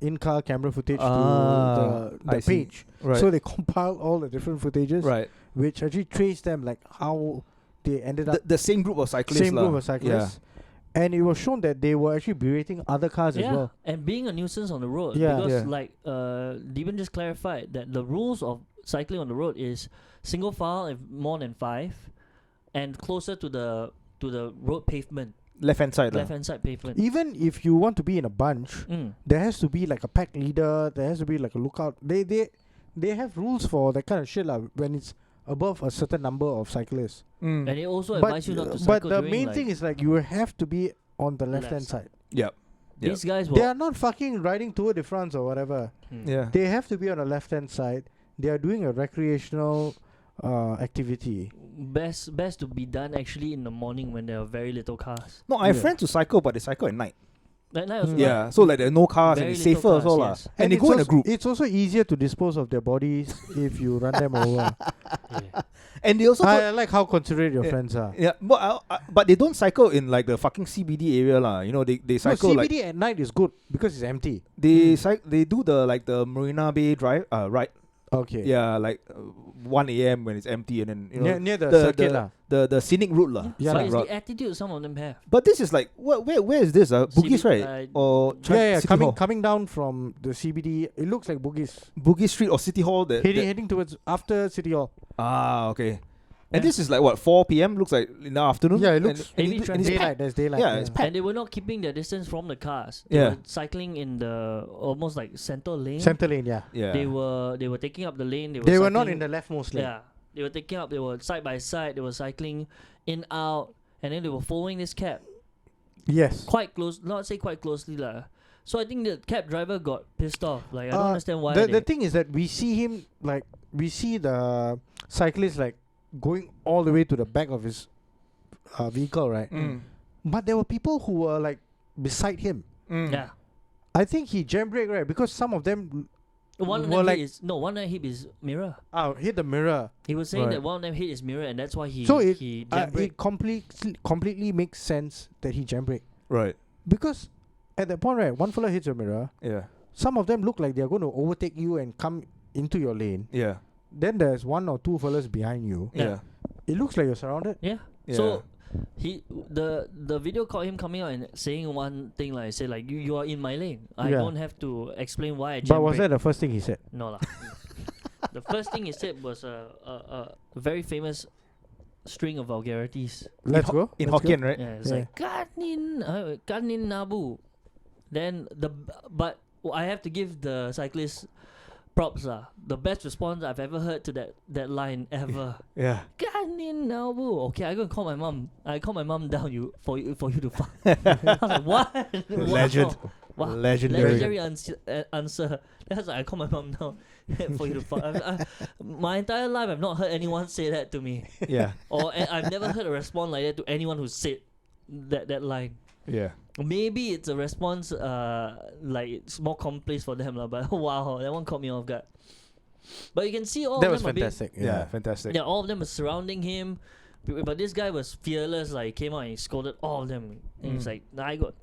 in-car camera footage Ah, to I the see. page. Right. So they compiled all the different footages, right. which actually traced them like how they ended up The same group of cyclists. same lah. group of cyclists. And it was shown that they were actually berating other cars as Yeah, well. and being a nuisance on the road. Yeah. Because Yeah. like Deben just clarified that the rules of cycling on the road is single file if more than 5, and closer to the road pavement, Left hand side. left hand side pavement. Even if you want to be in a bunch, there has to be like a pack leader. There has to be like a lookout. They have rules for that kind of shit lah. When it's above a certain number of cyclists. And they also advise you not to but cycle the during, main like, thing is like you have to be on the left hand side. Yep. these guys They were are not fucking riding Tour de France or whatever. Yeah. They have to be on the left hand side. They are doing a recreational activity. best to be done actually in the morning when there are very little cars. No, I have Yeah. friends who cycle, but they cycle at night. That night was Yeah. So like there are no cars Very and it's little safer as cars, well. yes. And they it's go in a also- group. It's also easier to dispose of their bodies if you run them over. yeah. And they also I like how considerate your Yeah. friends are. yeah, but they don't cycle in like the fucking CBD area lah. You know, they No, cycle like CBD at night is good because it's empty. they do the like the Marina Bay drive right. Okay. Yeah, like 1 a.m. when it's empty, and then you know Near the the- circuit lah. the scenic route lah. Yeah, But lah. it's route. the attitude some of them have. But this is like where is this? Bugis, CB right? Or Yeah, City Hall? coming down from the CBD, it looks like Bugis. Bugis Street or City Hall. Heading towards after City Hall. Okay. And Yeah. this is like what 4 p.m. looks like in the afternoon. Yeah, it And- looks and heavy and traffic. it's packed. Daylight. There's daylight. Yeah, it's packed. And they were not keeping their distance from the cars. They Yeah. were cycling in the almost like center lane. Center lane. Yeah. Yeah. They were taking up the lane. They were not cycling- in the leftmost lane. Yeah, they were taking up. They were side by side. They were cycling in out, and then they were following this cab Yes. quite close. Not say quite closely lah. So I think the cab driver got pissed off. Like I don't Uh, understand why. The thing is that we see him like we see the cyclist like going all the way to the back of his vehicle, right? Mm. But there were people who were like beside him. Mm. yeah. I think he jam-brake, right? Because some of them One of were them like- one of them hit his mirror. hit the mirror. He was saying Right. that one of them hit his mirror, and that's why he So he jam-brake. it completely makes sense that he jam-brake. Right. Because at that point, right, one fella hits your mirror. Yeah. Some of them look like they're going to overtake you and come into your lane. Yeah. Then there's one or two fellas behind you. Yeah. It looks like you're surrounded. Yeah. Yeah. So the video caught him coming out and saying one thing like say like you are in my lane. I Yeah. don't have to explain why I jam But was that the first thing he said? No lah. The first thing he said was a very famous string of vulgarities. Let's go. In Let's go. Hokkien, right? Yeah, it's Yeah. like kanin nabu. Then but I have to give the cyclist props lah. The best response I've ever heard to that line ever. Yeah. Kanin nabu. Okay, I go and call my mom. I call my mom down for you to fuck. I was like, what? Legend. Wow. Legendary. Legendary answer. That's like I call my mom down for you to fuck. My entire life, I've not heard anyone say that to me, Yeah. or I've never heard a response like that to anyone who said that line. Yeah. Maybe it's a response, like it's more commonplace for them, lah. But wow, that one caught me off guard. But you can see all That of was them are being- fantastic. Yeah. Fantastic. yeah, all of them were surrounding him, but this guy was fearless. Like he came out and he scolded all of them. And he's like, "Nah, I got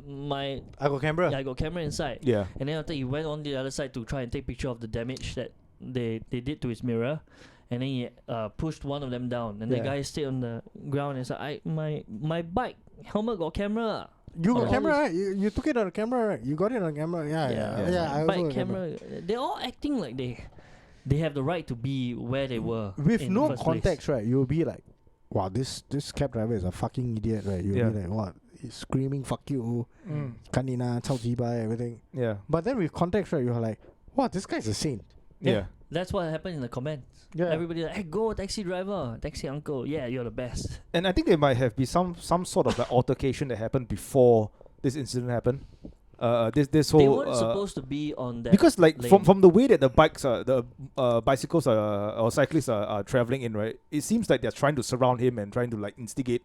my I got camera. yeah, I got camera inside." Yeah. And then after he went on the other side to try and take picture of the damage that they did to his mirror, and then he pushed one of them down, and the Yeah. guy stayed on the ground and said, my bike helmet got camera." You got All camera, this- right? You took it on camera, right? You got it on camera. Yeah. I also bike got camera. They're all acting like they have the right to be where they were. With in no the first place. context, right? You'll be like, wow, this cab driver is a fucking idiot, right? You'll Yeah. be like, what? He's screaming, fuck you, Mm. kanina, 超级白, everything. Yeah. But then with context, right, you're like, wow, this guy's a saint. Yeah. That's what happened in the comments. Yeah. Everybody like, hey, go taxi driver, taxi uncle. Yeah, you're the best. And I think there might have been some sort of like altercation that happened before this incident happened. This whole They weren't supposed to be on that. because like lane. from the way that the bicycles or cyclists are traveling in, right, it seems like they're trying to surround him and trying to like instigate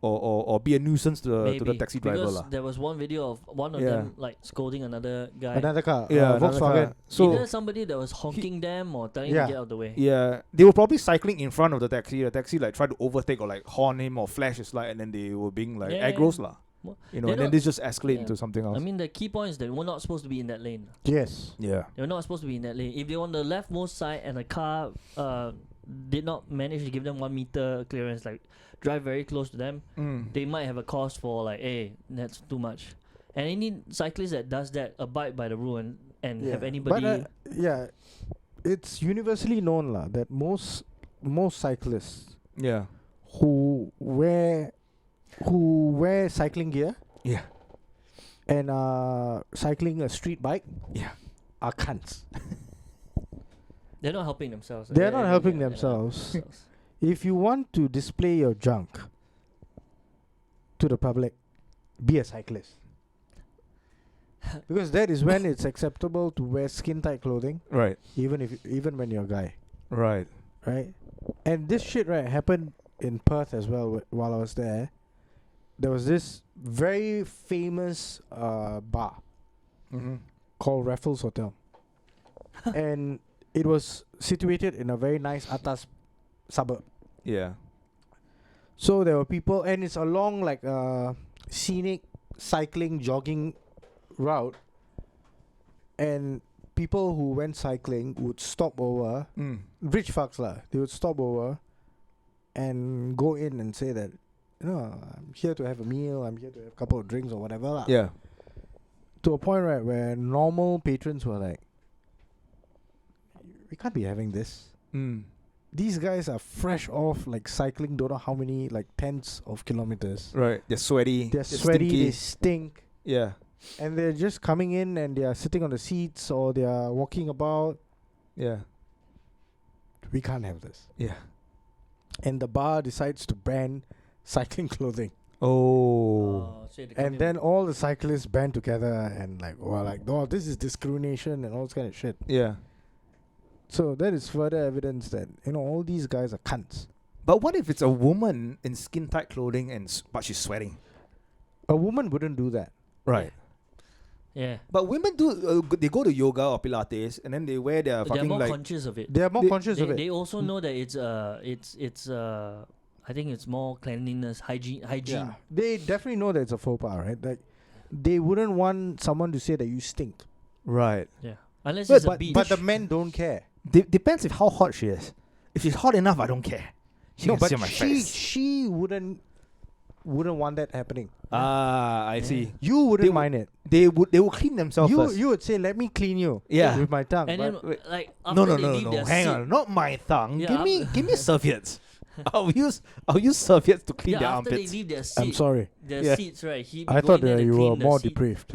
or be a nuisance to the Maybe, taxi driver because lah. there was one video of one of Yeah. them like scolding another guy. Another car, Yeah, another Volkswagen. car. So Either somebody that was honking them or telling Yeah. them to get out of the way. yeah, they were probably cycling in front of the taxi. The taxi like tried to overtake or like horn him or flash his light, and then they were being like Yeah, aggros lah. Well, You know, they're and then not- this just escalate yeah. into something else. I mean, the key point is that we're not supposed to be in that lane. Yes. yeah. They're not supposed to be in that lane. If they're on the leftmost side and a car did not manage to give them 1 meter clearance, like drive very close to them, they might have a cause for like, hey, that's too much. And any cyclist that does that abide by the rule and have anybody. But it's universally known that most cyclists Yeah. who wear cycling gear Yeah. and are cycling a street bike Yeah. are cunts. They're not helping themselves. They're not helping themselves. If you want to display your junk to the public, be a cyclist. Because that is when it's acceptable to wear skin tight clothing, Right. even when you're a guy, Right. right? And this shit happened in Perth as well. While I was there, there was this very famous bar Mm-hmm. called Raffles Hotel, and it was situated in a very nice atas suburb. Yeah. So there were people, and it's along like a scenic cycling jogging route, and people who went cycling would stop over. Rich fucks lah. They would stop over and go in and say that, I'm here to have a meal, I'm here to have a couple of drinks or whatever lah. Yeah. To a point, right, where normal patrons were like, we can't be having this. These guys are fresh off like cycling don't know how many like tens of kilometers. Right. They're sweaty. They're sweaty, stinky. they stink. Yeah. And they're just coming in and they are sitting on the seats or they are walking about. Yeah. We can't have this. Yeah. And the bar decides to ban cycling clothing. Oh. So they come And in- then all the cyclists band together and this is discrimination and all this kind of shit. Yeah. So that is further evidence that, all these guys are cunts. But what if it's a woman in skin tight clothing but she's sweating? A woman wouldn't do that. Right. yeah. But women do. They go to yoga or Pilates and then they wear their They're fucking more like. conscious of it. They are more conscious of it. They also know that it's I think it's more cleanliness, hygiene. Yeah. They definitely know that it's a faux pas, right? Like, they wouldn't want someone to say that you stink. Right. Yeah. Unless it's a beach. But the men don't care. Depends if how hot she is. If she's hot enough, I don't care. She can see my face. she wouldn't want that happening. I see. You wouldn't They mind it. They would clean themselves first. You would say, let me clean you. Yeah. With my tongue. and then wait. like No, after no, they no, leave no. their Hang seat, on, not my tongue. Yeah, Give me serviettes. I'll use serviettes to clean yeah, their after they armpits. leave their seat, I'm sorry. their Yeah. seats, right? He'd be I going thought there that to you clean were the more seat. depraved.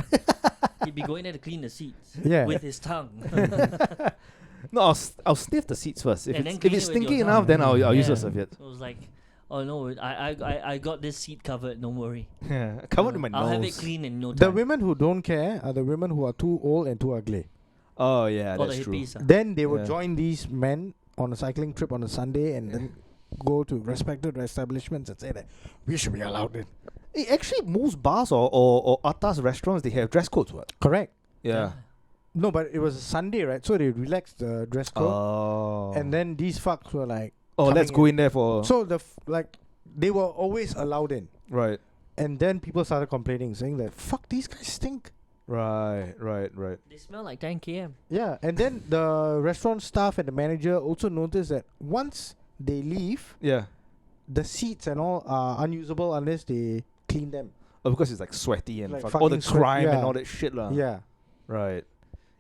He'd be going there to clean the seats Yeah. with his tongue. No, I'll sniff the seats first. If And then it's clean if it's it with your stinky tongue. enough, then I'll use Yeah. a serviette. It was like, oh no, I got this seat covered. Don't worry. Yeah, covered in my I'll nose. have it clean in no The time. women who don't care are the women who are too old and too ugly. Oh yeah, All that's the true. hippies. Then they would Yeah. join these men on a cycling trip on a Sunday and then go to respected establishments and say that we should be allowed in. Actually, most bars or atas restaurants, they have dress codes. What? Correct. Yeah. No, but it was a Sunday, right? So they relaxed the dress code. Oh. And then these fucks were like, let's coming go in there for. so they were always allowed in. Right. And then people started complaining, saying that, fuck, these guys stink. Right. They smell like 10 km. Yeah, and then the restaurant staff and the manager also noticed that once they leave, Yeah. the seats and all are unusable unless they clean them. Oh, because it's like sweaty and Like all the fucking sweat, crime and yeah. all that shit lah. Yeah. Right.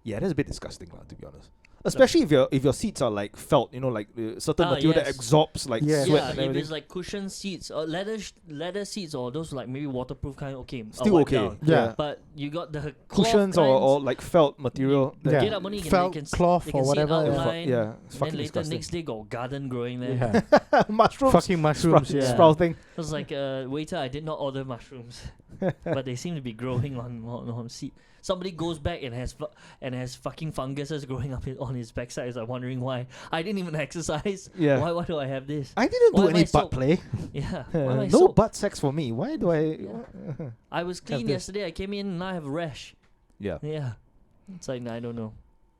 Yeah, that's a bit disgusting lah, to be honest. Especially if your seats are like felt, like certain material that yes. absorbs like Yes. sweat Yeah, and if everything. it's like cushion seats or leather seats or those like maybe waterproof kind, okay, I'll Still wipe okay. down. Yeah. But you got the Cushions cloth or kinds, like felt material. you Yeah. get up only Felt cloth they or can see whatever, yeah. outline, Yeah, it's and then fucking later disgusting. next day got garden growing there. Yeah. Mushrooms. Fucking mushrooms, Sprouting. yeah. Sprouting. It was like, waiter, I did not order mushrooms, but they seem to be growing on seat. Somebody goes back and has fucking funguses growing up on his backside. Is like wondering why. I didn't even exercise. Yeah. Why do I have this? I didn't Why do am I any butt so- play. Yeah. Why am I No so- butt sex for me. Why do I? Yeah. I was clean this. yesterday. I came in and now I have a rash. Yeah. Yeah. It's like, I don't know.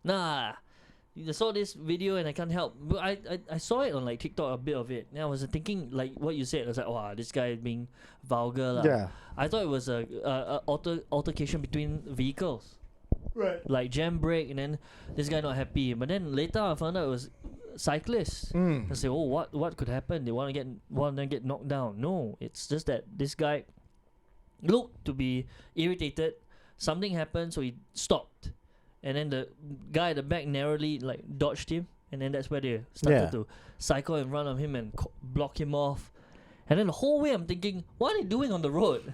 Nah. I saw this video and I can't help. But I saw it on like TikTok, a bit of it. And I was thinking, like what you said. I was like, wow, this guy is being vulgar. lah. Yeah. I thought it was a altercation between vehicles. Right. Like jam brake and then this guy not happy. But then later I found out it was cyclists. And say, oh, what could happen? They want to get knocked down. No, it's just that this guy looked to be irritated. Something happened, so he stopped, and then the guy at the back narrowly like dodged him, and then that's where they started to cycle in front of him and block him off. And then the whole way I'm thinking, what are they doing on the road?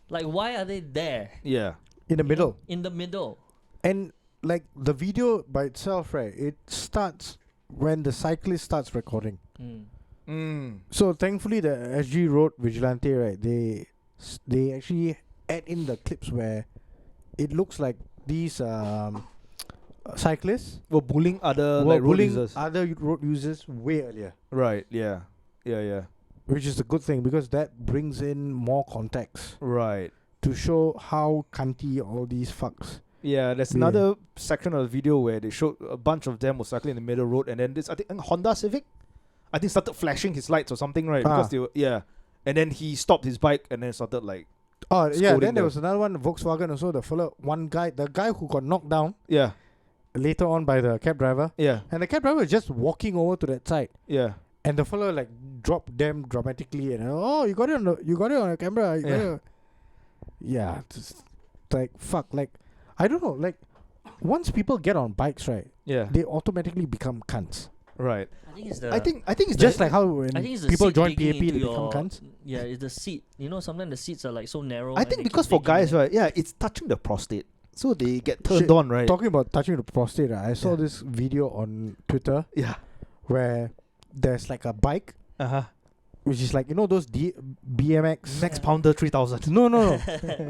Like, why are they there? Yeah. In the middle. In the middle. And like the video by itself, right? It starts when the cyclist starts recording. So thankfully, the SG Road Vigilante, right? They actually add in the clips where it looks like these cyclists Were bullying other were road bullying users. other road users way earlier, Right. Yeah. Yeah. Yeah. which is a good thing because that brings in more context Right. to show how cunty all these fucks. Yeah, there's Yeah. another section of the video where they showed a bunch of them were cycling in the middle road, and then this I think Honda Civic, I think started flashing his lights or something, right? Because they were and then he stopped his bike and then started like Oh yeah, scolding then there them. was another one, Volkswagen also. The guy who got knocked down yeah, later on by the cab driver, yeah, and the cab driver was just walking over to that side, yeah, and the fellow like dropped them dramatically, and you got it on the camera. You got it. Yeah, just like fuck, like I don't know, like once people get on bikes, right, yeah, they automatically become cunts. right. I think it's the. I think it's Just the, like how when I think it's the people seat join digging PAP, they into become cunts. Yeah, it's the seat. You know, sometimes the seats are like so narrow. I and think they because keep for digging guys, in. right, yeah, it's touching the prostate, so they get turned Shit, on, right? Talking about touching the prostate, I saw Yeah. this video on Twitter Yeah. where there's like a bike, which is like those BMX. Max Pounder 3000. No.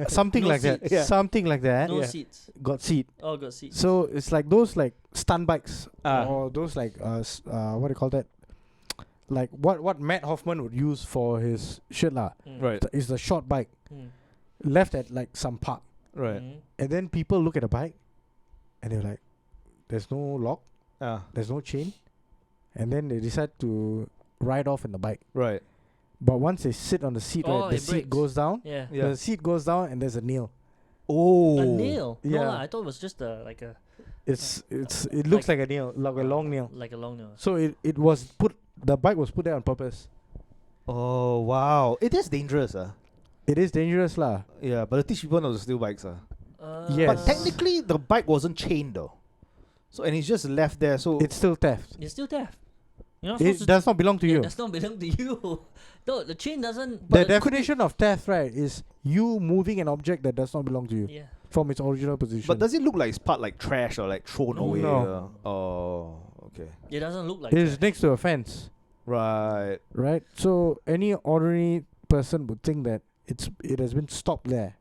Something No like that. seats. Yeah. Something like that. No yeah. seats. Got seat. Oh, got seats. So it's like those like stunt bikes Ah. or those like what do you call that? Like what Matt Hoffman would use for his shit lah. Right. Is the short bike Mm. left at like some park, Right. Mm. and then people look at the bike, and they're like, "There's no lock, there's no chain," and then they decide to ride off in the bike. Right. But once they sit on the seat, Oh, right, the it seat breaks. goes down. Yeah. Yeah. The seat goes down, and there's a nail. Oh. A nail. No, Yeah. lah, I thought it was just like a It looks like a nail, like a long nail. like a long nail. So the bike was put there on purpose. Oh wow! It is dangerous, It is dangerous lah. Yeah, but they teach people not to steal bikes, Yes. But technically, the bike wasn't chained though, so and it's just left there. So It's still theft. it's still theft. You're not It supposed to. does not belong to Yeah, you. does not belong to you. No, the chain doesn't. The definition of theft, right, is you moving an object that does not belong to you Yeah. from its original position. But does it look like it's part like trash or like thrown away? No. Oh, okay. It doesn't look like. it is trash. next to a fence, Right. right? So any ordinary person would think that it has been stopped there.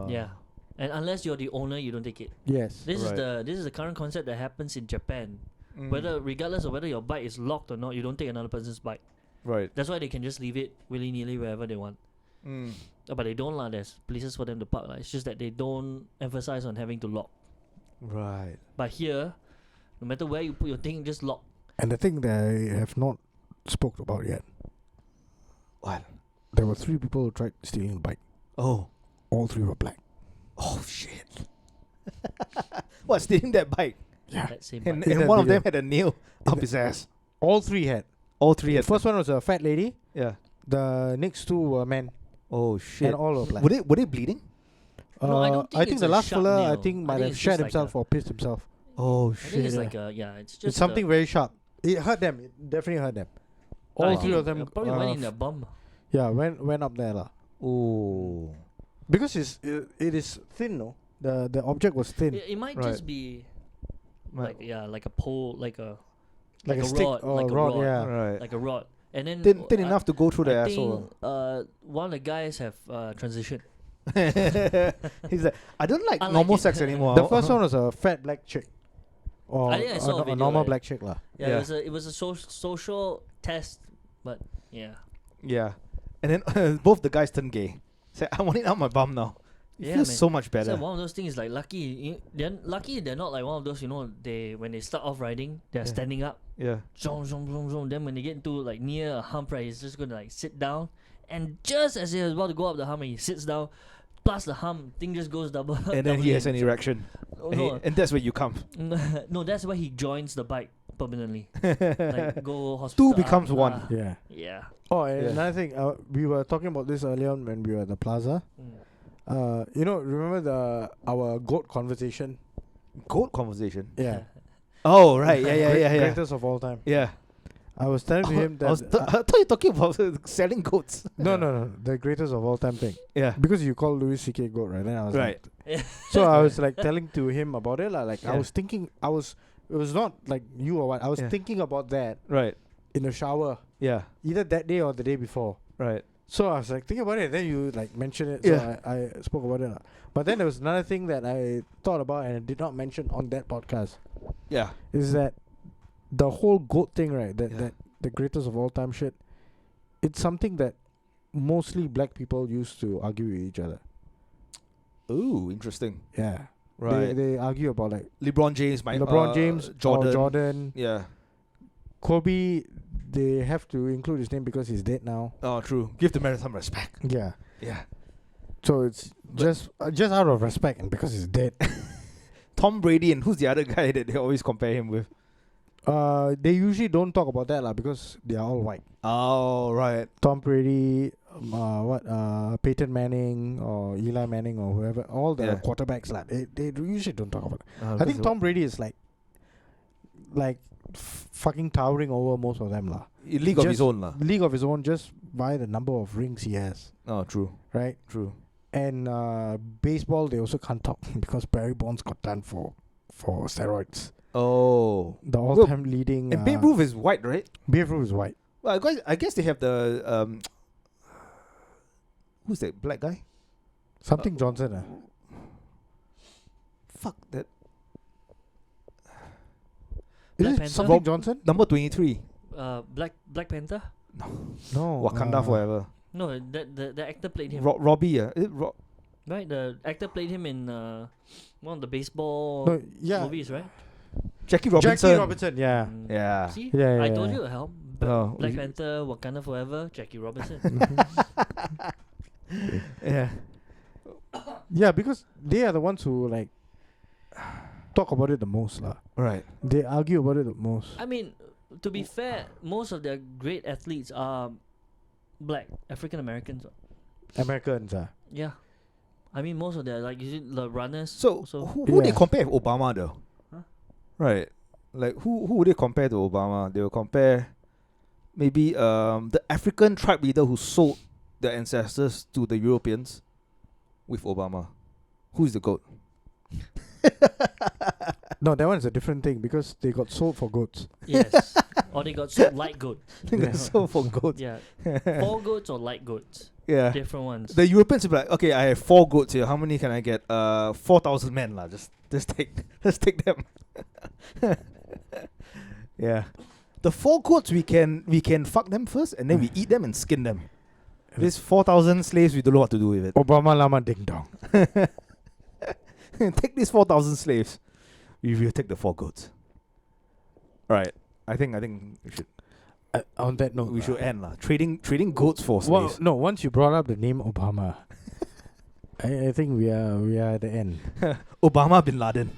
Yeah. And unless you're the owner, you don't take it. Yes. This Right. is the current concept that happens in Japan. Mm. Whether regardless of whether your bike is locked or not, you don't take another person's bike. Right. That's why they can just leave it willy nilly wherever they want. Mm. But they don't lah. There's places for them to park lah. It's just that they don't emphasize on having to lock. Right. But here, no matter where you put your thing, just lock. And the thing that I have not spoke about yet, What? there were 3 people who tried stealing the bike. Oh. All 3 were black. Oh shit. What, stealing that bike? Yeah. That same And, bike. In and that one of video. them had a nail up his ass. All 3 had. All 3 The had. first one was a fat lady. Yeah. The next 2 were men. Oh shit. And all were black. Were they bleeding? No, I don't think I think it's the a last sharp fella, I nail. think, I might think have it's shat just like himself or pissed himself. Oh I shit. think it's yeah. like it's just It's something very sharp. It hurt them. It definitely hurt them. I All think 3 of it them. probably went in the bum. Yeah, went up there lah. Oh. Because it is thin, no? The object was thin, It might Right. just be like a pole, like a like a a stick rod, or like a a rod. rod. Yeah. Right. like a rod, and then Thin I- enough to go through the I asshole. think one of the guys have transitioned. He's like, I don't like Unlike normal it. sex anymore. The first one was a fat black chick, or I think I saw a a video, normal right? black chick lah. Yeah, Yeah. it was a social test, but yeah. Yeah. And then both the guys turned gay. Say, I want it out my bum now. It Yeah, feels man. so much So better. one of those things like they're lucky they're not like one of those they when they start off riding they're Yeah. standing up, Yeah. zoom zoom zoom zoom. Then when they get into like near a hump, right, he's just gonna like sit down, and just as he was about to go up the hump, he sits down. Plus the hump thing just goes double. And then he has an erection. Oh, And, no, and that's where you come. no, that's why he joins the bike. permanently. Like go hospital. Two becomes one. Yeah. Yeah. Oh, and Yeah. another thing, we were talking about this earlier on when we were at the plaza. Remember our goat conversation? Goat conversation. Yeah. Oh right, yeah. Greatest of all time. Yeah. I was telling to him that I thought you were talking about selling goats. no, the greatest of all time thing. Yeah. Because you call Louis C.K. goat, right? Then I was Right. like, so I was like telling to him about it, like I Yeah. was thinking, it was not like you or what. I was Yeah. thinking about that Right. in the shower, Yeah. either that day or the day before. Right. So I was like thinking about it. Then you like mentioned it. So Yeah. I spoke about it. Lah. But then there was another thing that I thought about and I did not mention on that podcast. Yeah. Is that the whole goat thing, right? Yeah. That the greatest of all time shit. It's something that mostly black people used to argue with each other. Ooh, interesting. Yeah. Right. They argue about like LeBron James, LeBron James, Jordan. or Jordan, Yeah. Kobe. They have to include his name because he's dead now. Oh, true. Give the man some respect. Yeah. Yeah. So it's just out of respect and because he's dead. Tom Brady and who's the other guy that they always compare him with? They usually don't talk about that because they are all white. Oh, right. Tom Brady, Peyton Manning or Eli Manning or whoever, all the Yeah. quarterbacks they usually don't talk about it. I because think Tom Brady is like fucking towering over most of them lah. league of his just- own lah. League of his own just by the number of rings he has, Oh, true. right? True. And baseball they also can't talk because Barry Bonds got done for steroids. Oh. The all-time leading. And Babe Ruth is white, right? Babe Ruth is white. Well, I guess they have the who's that black guy? Something Johnson. Fuck that Black Is it Panther? something Johnson? number 23. Black Panther? No. Wakanda forever. No, the actor played him. Robbie, Right, the actor played him in one of the baseball No, yeah. movies, right? Jackie Robinson. Jackie Robinson, yeah. Mm. Yeah. See, Yeah, I yeah, told yeah. you it helped. Oh, Black we- Panther, Wakanda Forever, Jackie Robinson. Yeah. Yeah, because they are the ones who like talk about it the most lah. Right. They argue about it the most. I mean, to be fair, most of their great athletes are black, African Americans. Americans Yeah. I mean, most of their, like, you see the runners. So So- who they Yeah. compare with Obama though? Huh? Right. Like who would they compare to Obama? They will compare maybe the African tribe leader who sold their ancestors to the Europeans with Obama. Who's the goat? No, that one is a different thing because they got sold for goats. Yes. Or they got sold light goat. They sold for goats. Yeah. 4 goats or light goats. Yeah. Different ones. The Europeans will be like, okay, I have 4 goats here. How many can I get? 4,000 men lah. Just take them. Yeah. The 4 goats we can fuck them first and then we eat them and skin them. This 4,000 slaves we don't know what to do with it. Obama Lama Ding Dong. Take these 4,000 slaves. We will take the 4 goats. Right. I think we should On that note, we should end lah. Trading goats for Well, slaves. no, once you brought up the name Obama, I think we are at the end. Obama bin Laden.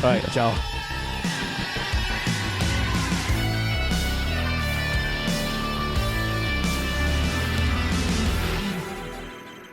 Right, ciao.